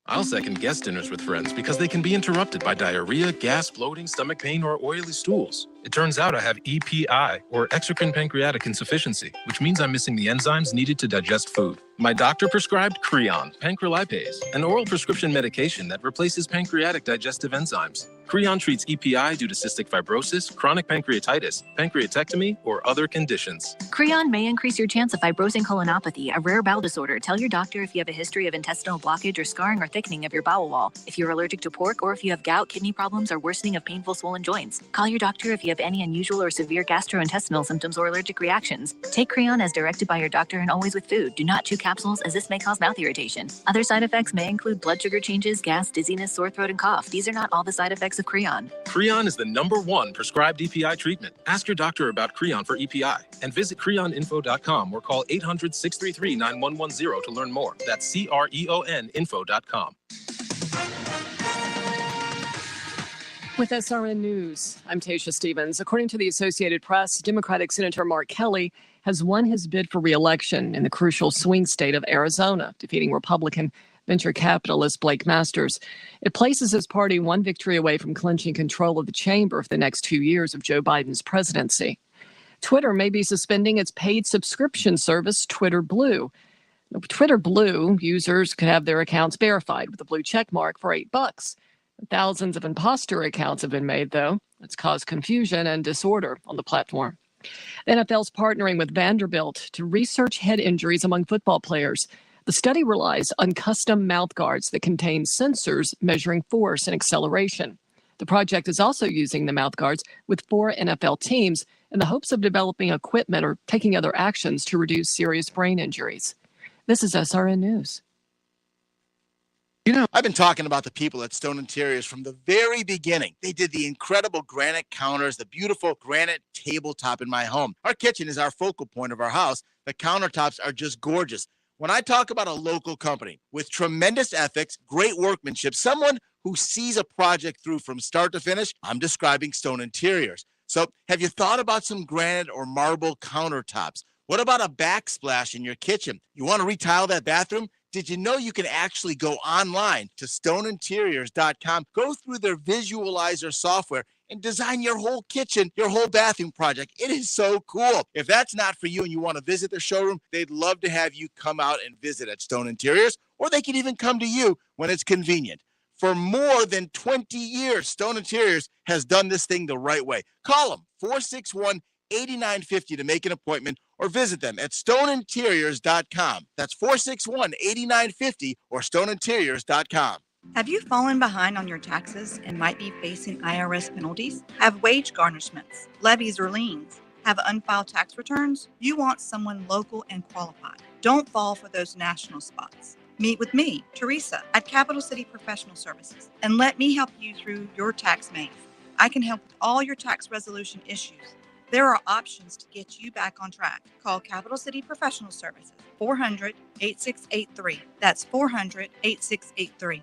I'll second guess dinners with friends because they can be interrupted by diarrhea, gas, bloating, stomach pain, or oily stools. It turns out I have EPI, or exocrine pancreatic insufficiency, which means I'm missing the enzymes needed to digest food. My doctor prescribed Creon, pancrelipase, an oral prescription medication that replaces pancreatic digestive enzymes. Creon treats EPI due to cystic fibrosis, chronic pancreatitis, pancreatectomy, or other conditions. Creon may increase your chance of fibrosing colonopathy, a rare bowel disorder. Tell your doctor if you have a history of intestinal blockage or scarring or thickening of your bowel wall, if you're allergic to pork, or if you have gout, kidney problems, or worsening of painful swollen joints. Call your doctor if you have any unusual or severe gastrointestinal symptoms or allergic reactions. Take Creon as directed by your doctor and always with food. Do not chew capsules as this may cause mouth irritation. Other side effects may include blood sugar changes, gas, dizziness, sore throat, and cough. These are not all the side effects of Creon. Creon is the #1 prescribed EPI treatment. Ask your doctor about Creon for EPI and visit creoninfo.com or call 800-633-9110 to learn more. That's CREON info.com. With SRN News, I'm Tasha Stevens. According to the Associated Press, Democratic Senator Mark Kelly has won his bid for re-election in the crucial swing state of Arizona, defeating Republican venture capitalist Blake Masters. It places his party one victory away from clinching control of the chamber for the next 2 years of Joe Biden's presidency. Twitter may be suspending its paid subscription service, Twitter Blue. Twitter Blue users could have their accounts verified with a blue check mark for $8. Thousands of imposter accounts have been made, though. It's caused confusion and disorder on the platform. The NFL's partnering with Vanderbilt to research head injuries among football players. The study relies on custom mouth guards that contain sensors measuring force and acceleration. The project is also using the mouth guards with 4 NFL teams in the hopes of developing equipment or taking other actions to reduce serious brain injuries. This is SRN News. You know, I've been talking about the people at Stone Interiors from the very beginning. They did the incredible granite counters, the beautiful granite tabletop in my home. Our kitchen is our focal point of our house. The countertops are just gorgeous. When I talk about a local company with tremendous ethics, great workmanship, someone who sees a project through from start to finish, I'm describing Stone Interiors. So have you thought about some granite or marble countertops? What about a backsplash in your kitchen? You want to retile that bathroom? Did you know you can actually go online to stoneinteriors.com, go through their visualizer software, and design your whole kitchen, your whole bathroom project? It is so cool. If that's not for you and you want to visit their showroom, they'd love to have you come out and visit at Stone Interiors, or they can even come to you when it's convenient. For more than 20 years, Stone Interiors has done this thing the right way. Call them, 461-8950 to make an appointment, or visit them at stoneinteriors.com. That's 461-8950 or stoneinteriors.com. Have you fallen behind on your taxes and might be facing IRS penalties? Have wage garnishments, levies, or liens? Have unfiled tax returns? You want someone local and qualified. Don't fall for those national spots. Meet with me, Teresa, at Capital City Professional Services, and let me help you through your tax maze. I can help with all your tax resolution issues. There are options to get you back on track. Call Capital City Professional Services, 400-8683. That's 400-8683.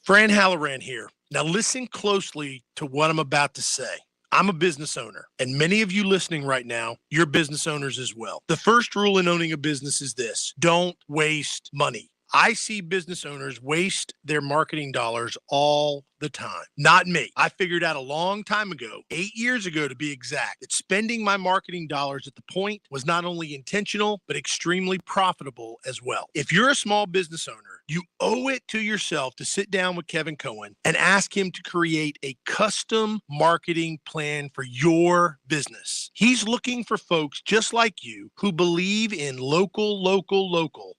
Fran Halloran here. Now listen closely to what I'm about to say. I'm a business owner, and many of you listening right now, you're business owners as well. The first rule in owning a business is this: don't waste money. I see business owners waste their marketing dollars all the time. Not me. I figured out a long time ago, 8 years ago to be exact, that spending my marketing dollars at the point was not only intentional, but extremely profitable as well. If you're a small business owner, you owe it to yourself to sit down with Kevin Cohen and ask him to create a custom marketing plan for your business. He's looking for folks just like you who believe in local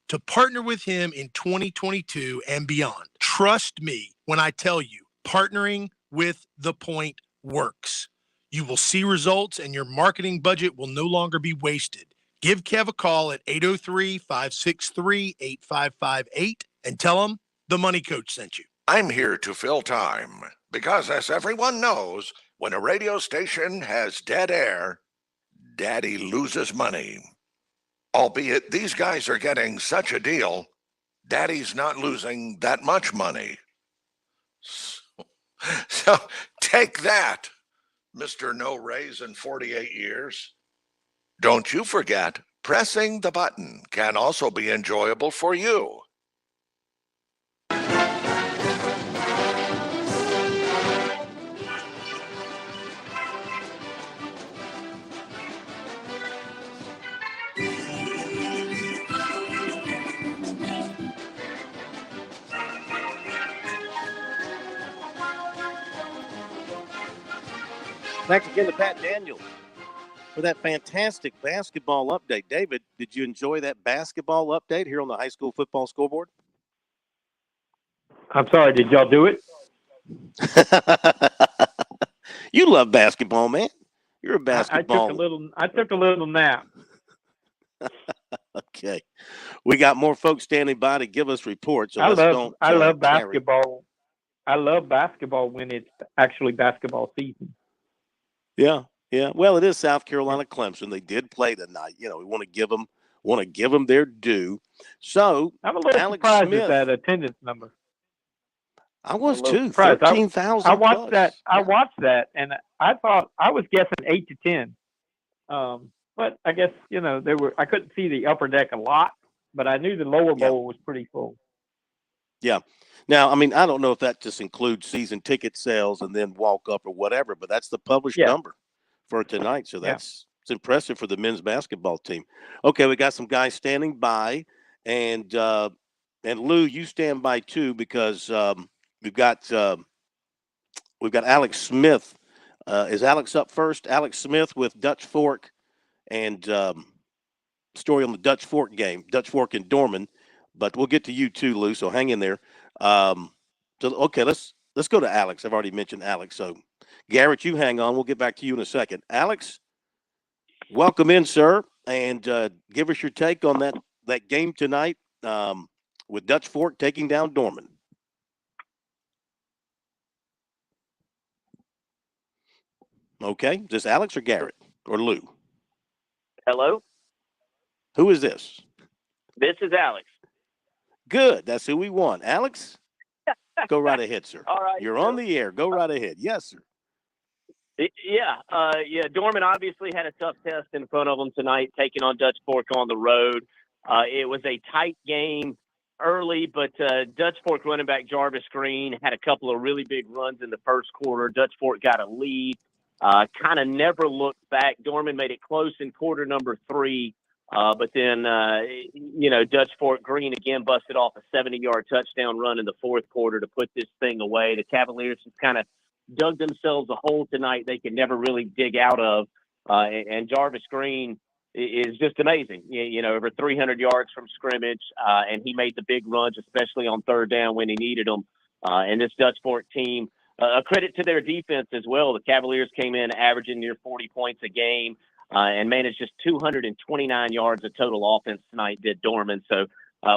to partner with him in 2022 and beyond. Trust me when I tell you, partnering with The Point works. You will see results and your marketing budget will no longer be wasted. Give Kev a call at 803-563-8558 and tell him the Money Coach sent you. I'm here to fill time because, as everyone knows, when a radio station has dead air, Daddy loses money. Albeit these guys are getting such a deal, Daddy's not losing that much money. So take that, Mr. No Raise in 48 years. Don't you forget, pressing the button can also be enjoyable for you. Thanks again to Pat Daniels for that fantastic basketball update. David, did you enjoy that basketball update here on the high school football scoreboard? I'm sorry, did y'all do it? You love basketball, man. You're a basketball. I took a little nap. Okay. We got more folks standing by to give us reports. So I love basketball. I love basketball when it's actually basketball season. Yeah. Well, it is South Carolina Clemson. They did play tonight. We want to give them their due. So I'm a little surprised at that attendance number. I was little too. surprised. 13,000. I watched that. I watched that, and I thought I was guessing 8 to 10. But I guess I couldn't see the upper deck a lot, but I knew the lower bowl was pretty full. Yeah. Now, I mean, I don't know if that just includes season ticket sales and then walk up or whatever, but that's the published number for tonight. So it's impressive for the men's basketball team. Okay, we got some guys standing by, and Lou, you stand by too, because we've got Alex Smith. Is Alex up first? Alex Smith with Dutch Fork and story on the Dutch Fork game, Dutch Fork and Dorman. But we'll get to you too, Lou. So hang in there. Okay, let's go to Alex. I've already mentioned Alex. So Garrett, you hang on. We'll get back to you in a second. Alex, welcome in, sir, and give us your take on that game tonight with Dutch Fork taking down Dorman. Okay, is this Alex or Garrett or Lou? Hello? Who is this? This is Alex. Good. That's who we want. Alex, go right ahead, sir. All right. You're on the air. Go right ahead. Yes, sir. Yeah. Dorman obviously had a tough test in front of them tonight, taking on Dutch Fork on the road. It was a tight game early, but Dutch Fork running back Jarvis Green had a couple of really big runs in the first quarter. Dutch Fork got a lead, kind of never looked back. Dorman made it close in quarter number 3. But then, Dutch Fork Green again busted off a 70-yard touchdown run in the fourth quarter to put this thing away. The Cavaliers just kind of dug themselves a hole tonight they could never really dig out of. And Jarvis Green is just amazing. Over 300 yards from scrimmage, and he made the big runs, especially on third down when he needed them. And this Dutch Fork team, a credit to their defense as well. The Cavaliers came in averaging near 40 points a game. And managed just 229 yards of total offense tonight, did Dorman. So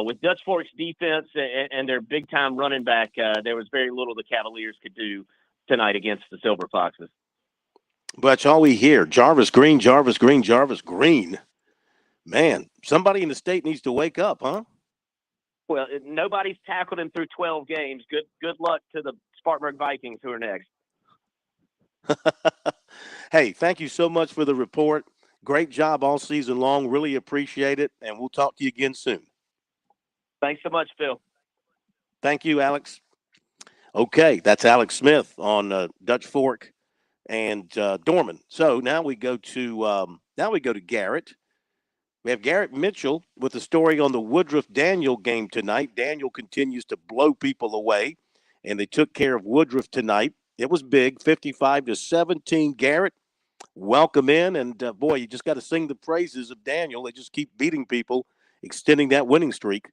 with Dutch Fork's defense and their big-time running back, there was very little the Cavaliers could do tonight against the Silver Foxes. But that's all we hear. Jarvis Green, Jarvis Green, Jarvis Green. Man, somebody in the state needs to wake up, huh? Well, nobody's tackled him through 12 games. Good luck to the Spartanburg Vikings, who are next. Hey, thank you so much for the report. Great job all season long. Really appreciate it. And we'll talk to you again soon. Thanks so much, Phil. Thank you, Alex. Okay, that's Alex Smith on Dutch Fork and Dorman. So now we go to Garrett. We have Garrett Mitchell with a story on the Woodruff-Daniel game tonight. Daniel continues to blow people away, and they took care of Woodruff tonight. It was big, 55-17. Garrett, welcome in. And, boy, you just got to sing the praises of Daniel. They just keep beating people, extending that winning streak.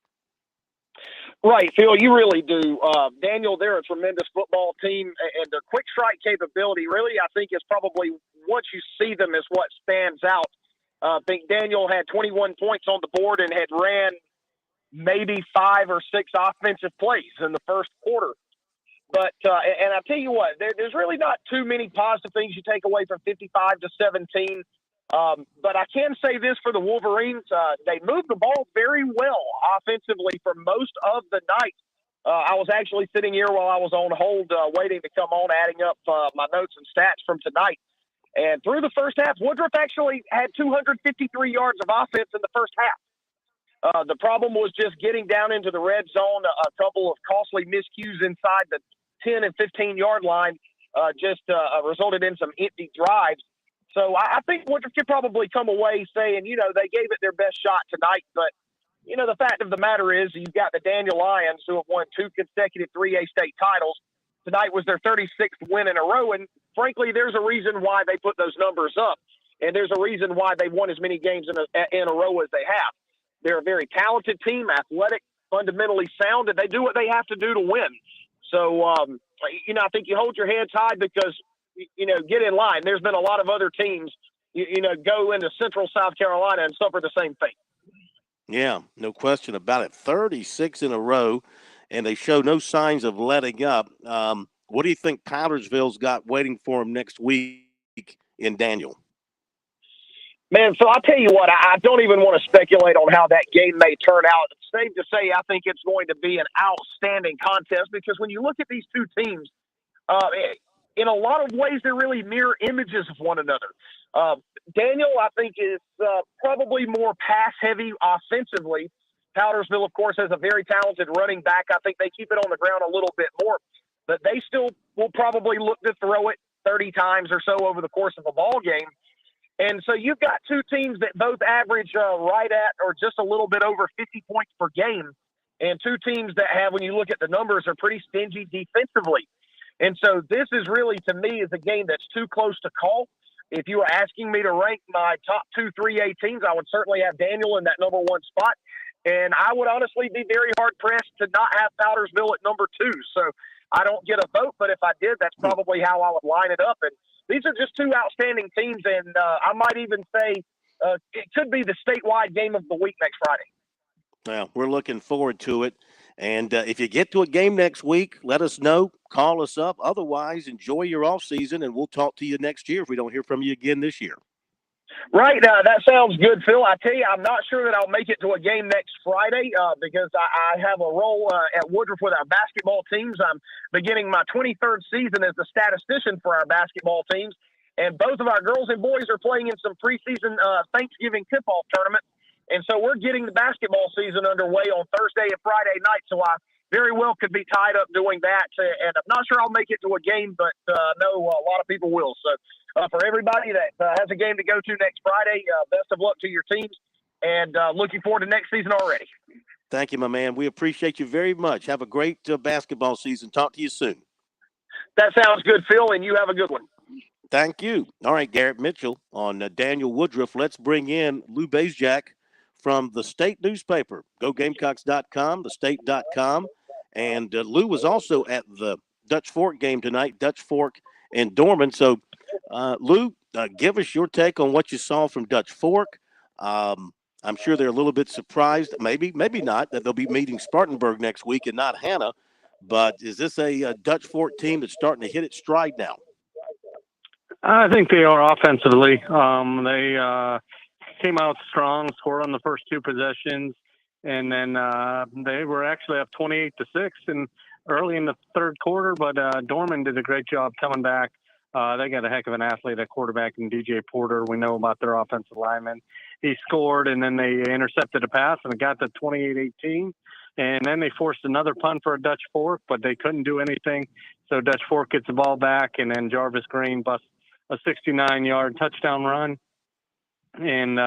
Right, Phil, you really do. Daniel, they're a tremendous football team, and their quick strike capability really, I think, is probably once you see them is what stands out. I think Daniel had 21 points on the board and had ran maybe 5 or 6 offensive plays in the first quarter. But and I tell you what, there's really not too many positive things you take away from 55-17. But I can say this for the Wolverines: they moved the ball very well offensively for most of the night. I was actually sitting here while I was on hold, waiting to come on, adding up my notes and stats from tonight. And through the first half, Woodruff actually had 253 yards of offense in the first half. The problem was just getting down into the red zone. A couple of costly miscues inside the 10 and 15-yard line just resulted in some empty drives. So I think Woodruff could probably come away saying, they gave it their best shot tonight. But, the fact of the matter is you've got the Daniel Lions, who have won 2 consecutive 3A state titles. Tonight was their 36th win in a row. And, frankly, there's a reason why they put those numbers up. And there's a reason why they won as many games in a row as they have. They're a very talented team, athletic, fundamentally sound, and they do what they have to do to win. So, I think you hold your heads high because, get in line. There's been a lot of other teams, go into Central South Carolina and suffer the same fate. Yeah, no question about it. 36 in a row, and they show no signs of letting up. What do you think Powdersville's got waiting for them next week in Daniel? Man, so I'll tell you what, I don't even want to speculate on how that game may turn out. It's safe to say I think it's going to be an outstanding contest because when you look at these two teams, in a lot of ways, they're really mirror images of one another. Daniel, I think, is probably more pass-heavy offensively. Powdersville, of course, has a very talented running back. I think they keep it on the ground a little bit more, but they still will probably look to throw it 30 times or so over the course of a ball game. And so you've got two teams that both average right at or just a little bit over 50 points per game, and two teams that have, when you look at the numbers, are pretty stingy defensively. And so this is really, to me, is a game that's too close to call. If you were asking me to rank my top 2 3A teams, I would certainly have Daniel in that number 1 spot. And I would honestly be very hard-pressed to not have Powdersville at number 2. So I don't get a vote, but if I did, that's probably how I would line it up. And these are just two outstanding teams, and I might even say it could be the statewide game of the week next Friday. Well, we're looking forward to it. And if you get to a game next week, let us know. Call us up. Otherwise, enjoy your off season, and we'll talk to you next year if we don't hear from you again this year. Right. That sounds good, Phil. I tell you, I'm not sure that I'll make it to a game next Friday because I have a role at Woodruff with our basketball teams. I'm beginning my 23rd season as the statistician for our basketball teams. And both of our girls and boys are playing in some preseason Thanksgiving tip-off tournaments. And so we're getting the basketball season underway on Thursday and Friday night. So I very well could be tied up doing that. And I'm not sure I'll make it to a game, but I know a lot of people will. So for everybody that has a game to go to next Friday, best of luck to your teams. And looking forward to next season already. Thank you, my man. We appreciate you very much. Have a great basketball season. Talk to you soon. That sounds good, Phil, and you have a good one. Thank you. All right, Garrett Mitchell on Daniel Woodruff. Let's bring in Lou Bazjak from the State newspaper, GoGamecocks.com, thestate.com. And Lou was also at the Dutch Fork game tonight, Dutch Fork and Dorman. So, Lou, give us your take on what you saw from Dutch Fork. I'm sure they're a little bit surprised, maybe not, that they'll be meeting Spartanburg next week and not Hannah. But is this a Dutch Fork team that's starting to hit its stride now? I think they are offensively. They came out strong, scored on the first 2 possessions, and then they were actually up 28-6 and early in the third quarter. But Dorman did a great job coming back. They got a heck of an athlete at quarterback in DJ Porter. We know about their offensive lineman. He scored, and then they intercepted a pass, and it got to 28-18. And then they forced another punt for a Dutch Fork, but they couldn't do anything. So Dutch Fork gets the ball back, and then Jarvis Green busts a 69-yard touchdown run and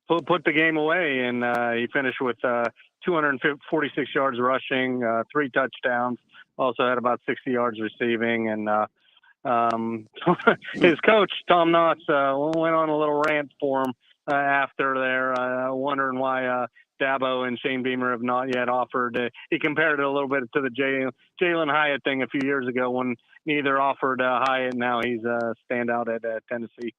put the game away. And he finished with 246 yards rushing, 3 touchdowns, also had about 60 yards receiving. And his coach, Tom Knotts, went on a little rant for him after there, wondering why Dabo and Shane Beamer have not yet offered. He compared it a little bit to the Jalen Hyatt thing a few years ago when neither offered Hyatt. Now he's a standout at Tennessee.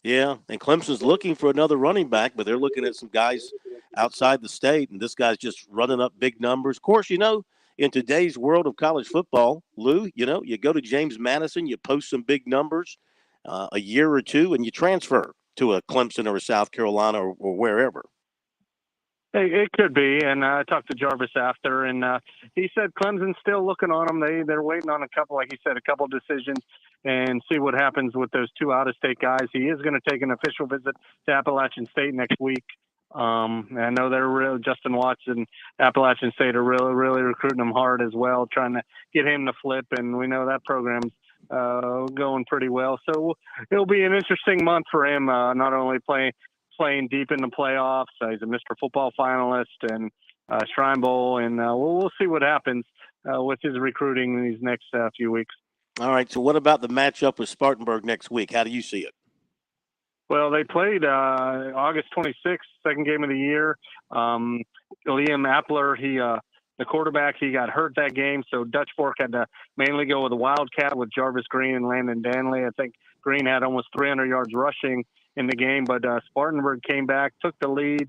Yeah, and Clemson's looking for another running back, but they're looking at some guys outside the state, and this guy's just running up big numbers. Of course, in today's world of college football, Lou, you go to James Madison, you post some big numbers a year or two, and you transfer to a Clemson or a South Carolina or wherever. It could be, and I talked to Jarvis after, and he said Clemson's still looking on him. They're waiting on a couple decisions and see what happens with those 2 out-of-state guys. He is going to take an official visit to Appalachian State next week. I know they're Justin Watts and Appalachian State are really recruiting him hard as well, trying to get him to flip, and we know that program's going pretty well. So it'll be an interesting month for him, not only playing deep in the playoffs. He's a Mr. Football finalist and Shrine Bowl, and we'll see what happens with his recruiting in these next few weeks. All right, so what about the matchup with Spartanburg next week? How do you see it? Well, they played August 26th, second game of the year. Liam Appler, the quarterback, he got hurt that game, so Dutch Fork had to mainly go with a Wildcat with Jarvis Green and Landon Danley. I think Green had almost 300 yards rushing in the game, but Spartanburg came back, took the lead,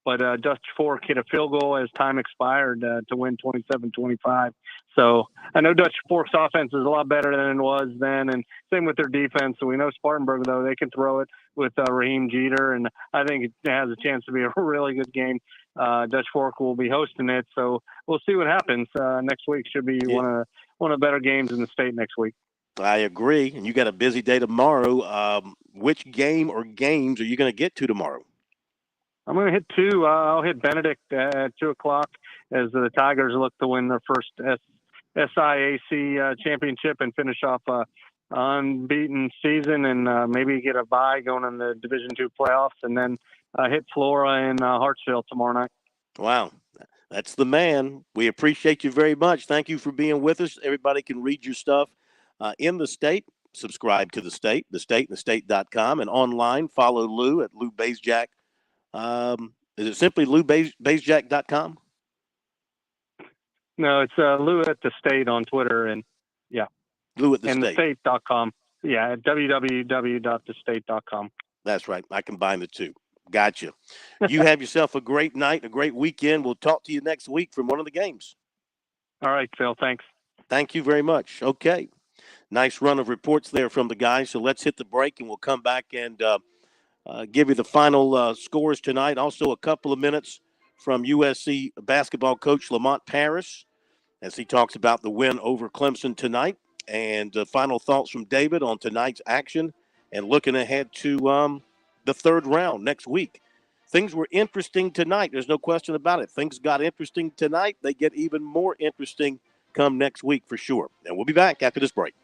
but Dutch Fork hit a field goal as time expired to win 27-25. So I know Dutch Fork's offense is a lot better than it was then, and same with their defense. So we know Spartanburg, though, they can throw it with Raheem Jeter, and I think it has a chance to be a really good game. Dutch Fork will be hosting it, so we'll see what happens. Next week should be one of the better games in the state next week. I agree, and you got a busy day tomorrow. Which game or games are you going to get to tomorrow? I'm going to hit two. I'll hit Benedict at 2 o'clock as the Tigers look to win their first SIAC championship and finish off unbeaten season and maybe get a bye going in the Division II playoffs, and then hit Flora in Hartsville tomorrow night. Wow. That's the man. We appreciate you very much. Thank you for being with us. Everybody can read your stuff in the state. Subscribe to the state and thestate.com, and online follow Lou at Lou Basejack. Is it simply LouBasejack.com? No, it's Lou at the State on Twitter, and yeah. Lou at the and State. thestate.com. Yeah, at www.thestate.com. That's right. I combine the two. Gotcha. You have yourself a great night, a great weekend. We'll talk to you next week from one of the games. All right, Phil. Thanks. Thank you very much. Okay. Nice run of reports there from the guys. So let's hit the break, and we'll come back and give you the final scores tonight. Also, a couple of minutes from USC basketball coach Lamont Paris as he talks about the win over Clemson tonight, and final thoughts from David on tonight's action and looking ahead to the third round next week. Things were interesting tonight. There's no question about it. Things got interesting tonight. They get even more interesting come next week for sure. And we'll be back after this break.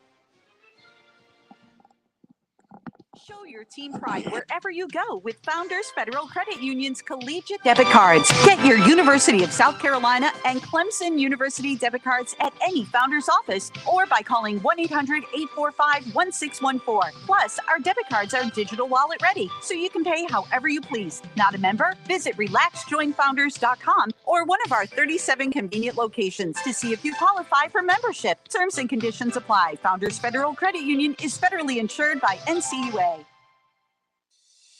Show your team pride wherever you go with Founders Federal Credit Union's collegiate debit cards. Get your University of South Carolina and Clemson University debit cards at any Founders office or by calling 1-800-845-1614. Plus, our debit cards are digital wallet ready, so you can pay however you please. Not a member? Visit relaxjoinfounders.com or one of our 37 convenient locations to see if you qualify for membership. Terms and conditions apply. Founders Federal Credit Union is federally insured by NCUA.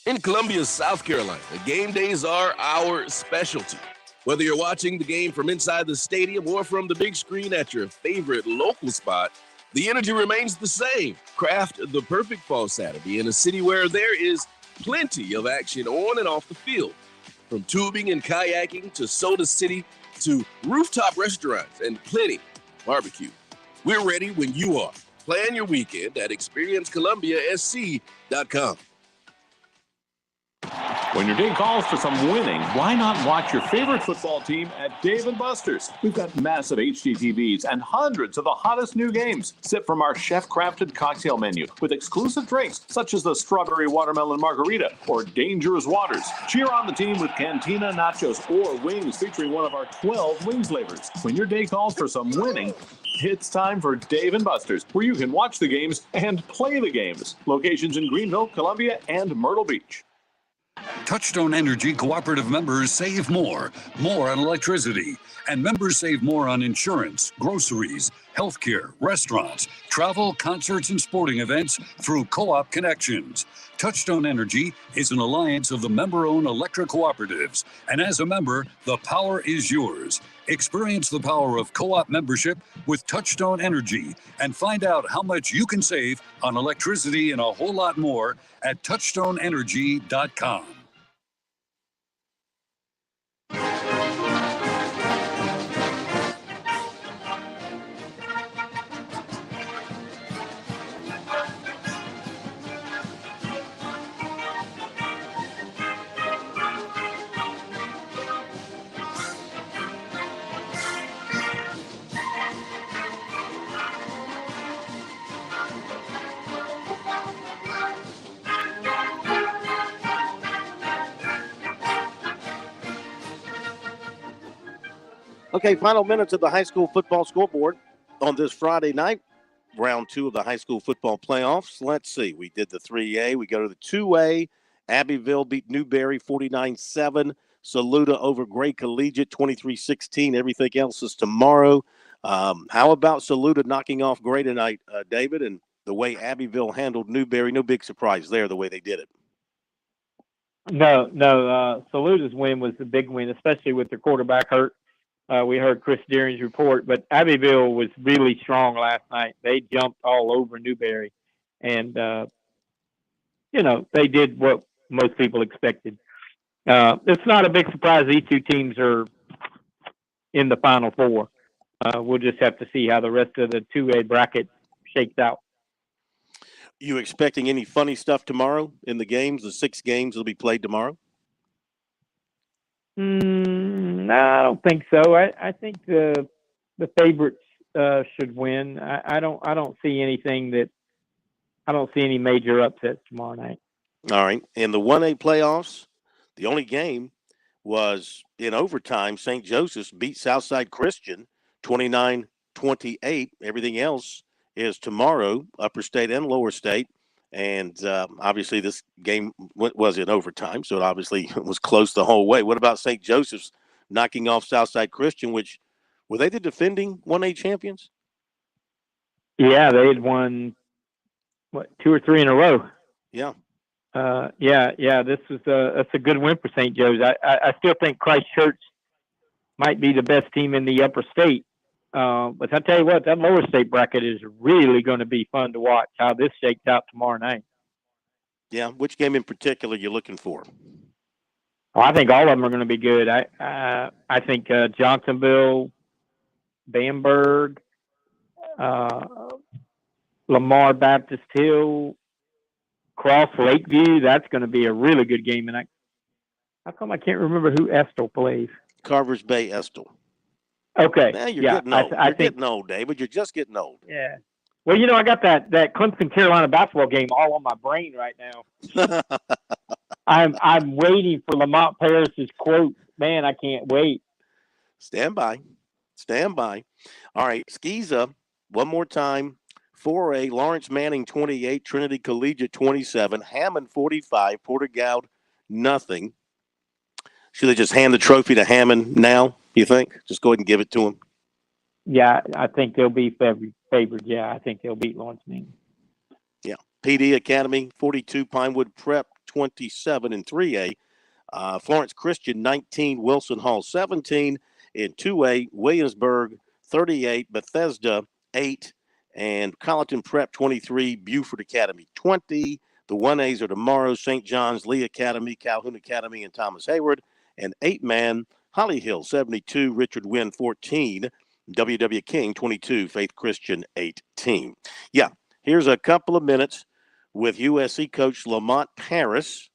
In Columbia, South Carolina, game days are our specialty. Whether you're watching the game from inside the stadium or from the big screen at your favorite local spot, the energy remains the same. Craft the perfect fall Saturday in a city where there is plenty of action on and off the field. From tubing and kayaking to Soda City to rooftop restaurants and plenty barbecue. We're ready when you are. Plan your weekend at experiencecolumbiasc.com. When your day calls for some winning, why not watch your favorite football team at Dave & Buster's? We've got massive HD TVs and hundreds of the hottest new games. Sip from our chef-crafted cocktail menu with exclusive drinks such as the Strawberry Watermelon Margarita or Dangerous Waters. Cheer on the team with Cantina Nachos or wings featuring one of our 12 wing flavors. When your day calls for some winning, it's time for Dave & Buster's, where you can watch the games and play the games. Locations in Greenville, Columbia, and Myrtle Beach. Touchstone Energy cooperative members save more on electricity, and members save more on insurance, groceries, healthcare, restaurants, travel, concerts, and sporting events through Co-op Connections. Touchstone Energy is an alliance of the member-owned electric cooperatives, and as a member, the power is yours. Experience the power of co-op membership with Touchstone Energy and find out how much you can save on electricity and a whole lot more at touchstoneenergy.com. Okay, final minutes of the high school football scoreboard on this Friday night. Round 2 of the high school football playoffs. Let's see. We did the 3A. We go to the 2A. Abbeville beat Newberry 49-7. Saluda over Gray Collegiate 23-16. Everything else is tomorrow. How about Saluda knocking off Gray tonight, David, and the way Abbeville handled Newberry? No big surprise there, the way they did it. No. Saluta's win was the big win, especially with their quarterback hurt. We heard Chris Deering's report, but Abbeville was really strong last night. They jumped all over Newberry, and they did what most people expected. It's not a big surprise these two teams are in the Final Four. We'll just have to see how the rest of the 2A bracket shakes out. You expecting any funny stuff tomorrow in the games? The 6 games will be played tomorrow? No, I don't think so. I think the favorites should win. I don't see anything that I don't see any major upsets tomorrow night. All right. In the 1A playoffs, the only game was in overtime. St. Joseph's beat Southside Christian 29-28. Everything else is tomorrow, Upper State and Lower State. And obviously this game was in overtime, so it obviously was close the whole way. What about St. Joseph's knocking off Southside Christian, which were they the defending 1A champions? Yeah, they had won, 2 or 3 in a row. Yeah. This was that's a good win for St. Joe's. I still think Christchurch might be the best team in the Upper State. But I tell you what, that Lower State bracket is really going to be fun to watch how this shakes out tomorrow night. Yeah, which game in particular you're looking for? Well, I think all of them are going to be good. I think Johnsonville, Bamberg, Lamar Baptist Hill, Cross Lakeview. That's going to be a really good game. And how come I can't remember who Estill plays? Carvers Bay Estill. Okay. Man, you're getting old. You're getting old, David. You're just getting old. Yeah. Well, I got that Clemson Carolina basketball game all on my brain right now. I'm waiting for Lamont Paris's quote. Man, I can't wait. Stand by. All right, Skeeza, one more time. 4A, Lawrence Manning 28, Trinity Collegiate 27, Hammond 45, Porter-Gaud nothing. Should they just hand the trophy to Hammond now, you think? Just go ahead and give it to him? Yeah, I think they'll be favored. Yeah, I think they'll beat Lawrence Manning. Yeah. PD Academy 42, Pinewood Prep 27 in 3A. Florence Christian 19, Wilson Hall 17 in 2A. Williamsburg 38, Bethesda 8, and Colleton Prep 23, Buford Academy 20. The 1As are tomorrow, St. John's, Lee Academy, Calhoun Academy, and Thomas Hayward. And 8-man, Holly Hill 72, Richard Wynn 14, W.W. King 22, Faith Christian 18. Yeah, here's a couple of minutes with USC coach Lamont Paris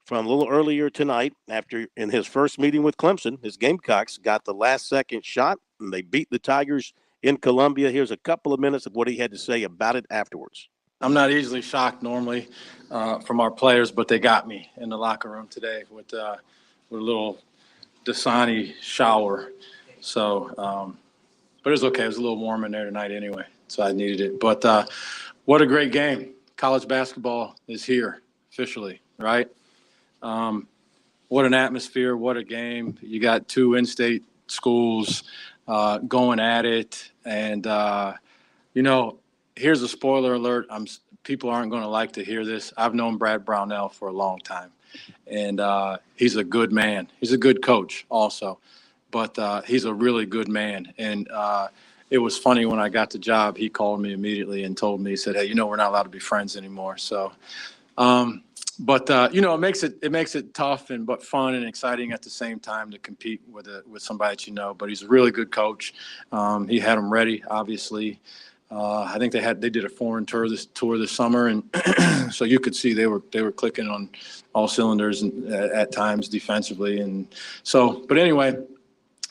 from a little earlier tonight after in his first meeting with Clemson. His Gamecocks got the last-second shot, and they beat the Tigers in Columbia. Here's a couple of minutes of what he had to say about it afterwards. I'm not easily shocked normally from our players, but they got me in the locker room today with a little Dasani shower. So, but it was okay. It was a little warm in there tonight anyway, so I needed it. But what a great game. College basketball is here officially, right? What an atmosphere. What a game. You got 2 in-state schools going at it. And, here's a spoiler alert. People aren't going to like to hear this. I've known Brad Brownell for a long time, and he's a good man. He's a good coach also, but he's a really good man. And it was funny when I got the job, he called me immediately and told me, he said, hey, we're not allowed to be friends anymore. So, it makes it tough but fun and exciting at the same time to compete with somebody that But he's a really good coach. He had them ready, obviously. I think they did a foreign tour this summer, and so you could see they were clicking on all cylinders at times defensively, and so. But anyway,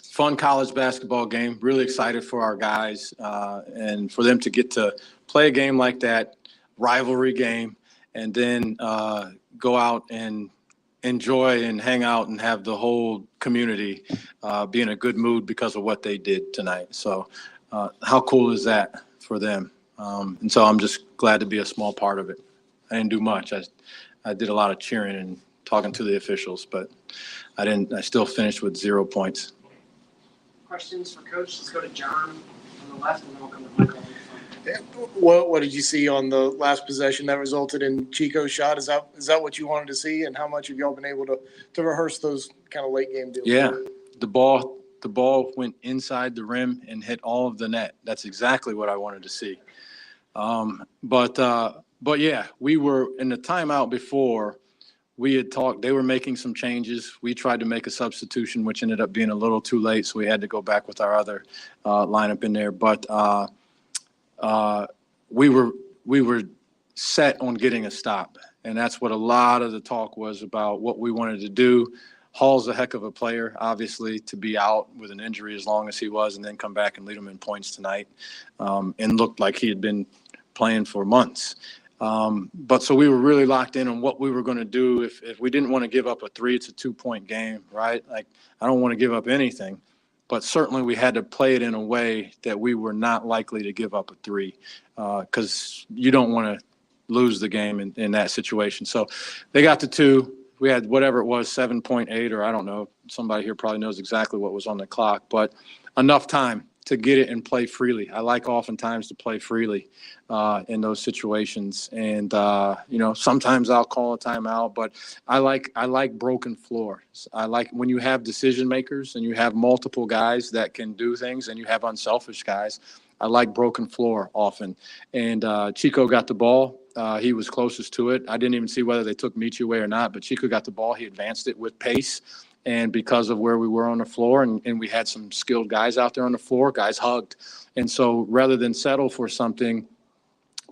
fun college basketball game. Really excited for our guys and for them to get to play a game like that, rivalry game, and then go out and enjoy and hang out and have the whole community be in a good mood because of what they did tonight. So how cool is that for them? And so I'm just glad to be a small part of it. I didn't do much. I did a lot of cheering and talking to the officials, but I still finished with 0 points. Questions for Coach? Let's go to John on the left, and then we'll come to Michael. What did you see on the last possession that resulted in Chico's shot? Is that what you wanted to see? And how much have y'all been able to rehearse those kind of late game deals? Yeah, the ball went inside the rim and hit all of the net. That's exactly what I wanted to see. But yeah, we were in the timeout before. We had talked. They were making some changes. We tried to make a substitution, which ended up being a little too late, so we had to go back with our other lineup in there. But we were set on getting a stop, and that's what a lot of the talk was about. What we wanted to do. Hall's a heck of a player, obviously, to be out with an injury as long as he was, and then come back and lead them in points tonight, and looked like he had been playing for months. But so we were really locked in on what we were going to do. If we didn't want to give up a 3, it's a 2-point game, right? Like, I don't want to give up anything, but certainly we had to play it in a way that we were not likely to give up a 3, because you don't want to lose the game in that situation. So they got to 2. We had whatever it was, 7.8, or I don't know. Somebody here probably knows exactly what was on the clock, but enough time to get it and play freely. I like oftentimes to play freely in those situations. And, sometimes I'll call a timeout, but I like broken floors. I like when you have decision makers and you have multiple guys that can do things and you have unselfish guys. I like broken floor often. And Chico got the ball. He was closest to it. I didn't even see whether they took Michi away or not, but Chico got the ball. He advanced it with pace. And because of where we were on the floor and we had some skilled guys out there on the floor, guys hugged. And so rather than settle for something,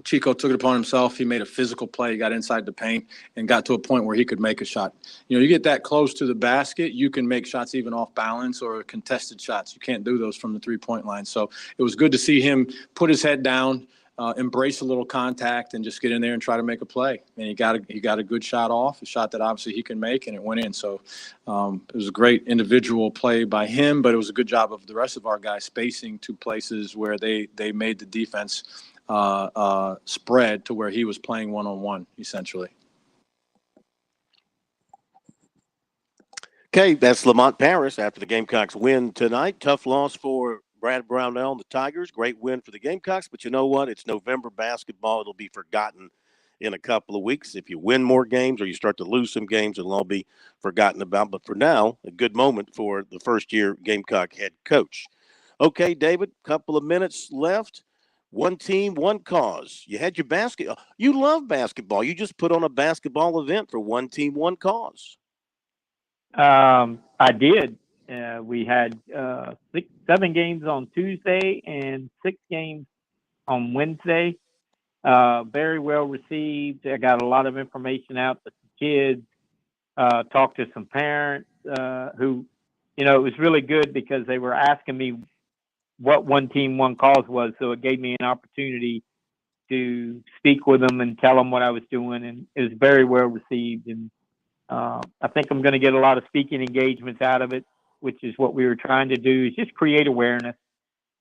Chico took it upon himself. He made a physical play, got inside the paint, and got to a point where he could make a shot. You get that close to the basket, you can make shots even off balance or contested shots. You can't do those from the three-point line. So it was good to see him put his head down, embrace a little contact, and just get in there and try to make a play. And he got a good shot off, a shot that obviously he can make, and it went in. So it was a great individual play by him, but it was a good job of the rest of our guys spacing to places where they made the defense spread to where he was playing one-on-one, essentially. Okay, that's Lamont Paris after the Gamecocks win tonight. Tough loss for Brad Brownell and the Tigers. Great win for the Gamecocks, but you know what? It's November basketball. It'll be forgotten in a couple of weeks. If you win more games or you start to lose some games, it'll all be forgotten about. But for now, a good moment for the first-year Gamecock head coach. Okay, David, couple of minutes left. One team, one cause. You had your basketball. You love basketball. You just put on a basketball event for one team, one cause. I did. We had 7 games on Tuesday and 6 games on Wednesday. Very well received. I got a lot of information out to some kids, talked to some parents who, it was really good because they were asking me what one team, one cause was. So it gave me an opportunity to speak with them and tell them what I was doing. And it was very well received. And I think I'm going to get a lot of speaking engagements out of it, which is what we were trying to do, is just create awareness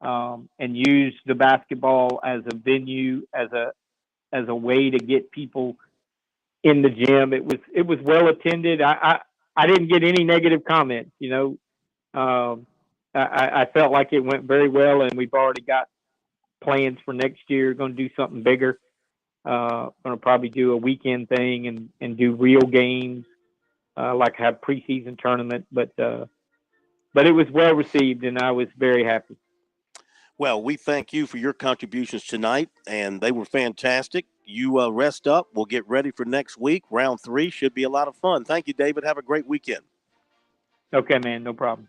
and use the basketball as a venue, as a way to get people in the gym. It was well attended. I didn't get any negative comments, I felt like it went very well, and we've already got plans for next year. Going to do something bigger. Going to probably do a weekend thing and do real games, like have preseason tournament. But it was well received, and I was very happy. Well, we thank you for your contributions tonight, and they were fantastic. You rest up. We'll get ready for next week. Round 3 should be a lot of fun. Thank you, David. Have a great weekend. Okay, man. No problem.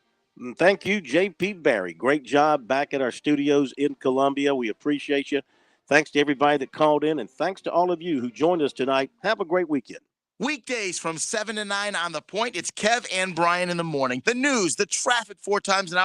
Thank you, J.P. Barry. Great job back at our studios in Columbia. We appreciate you. Thanks to everybody that called in, and thanks to all of you who joined us tonight. Have a great weekend. Weekdays from 7 to 9 on The Point. It's Kev and Brian in the morning. The news, the traffic 4 times an hour.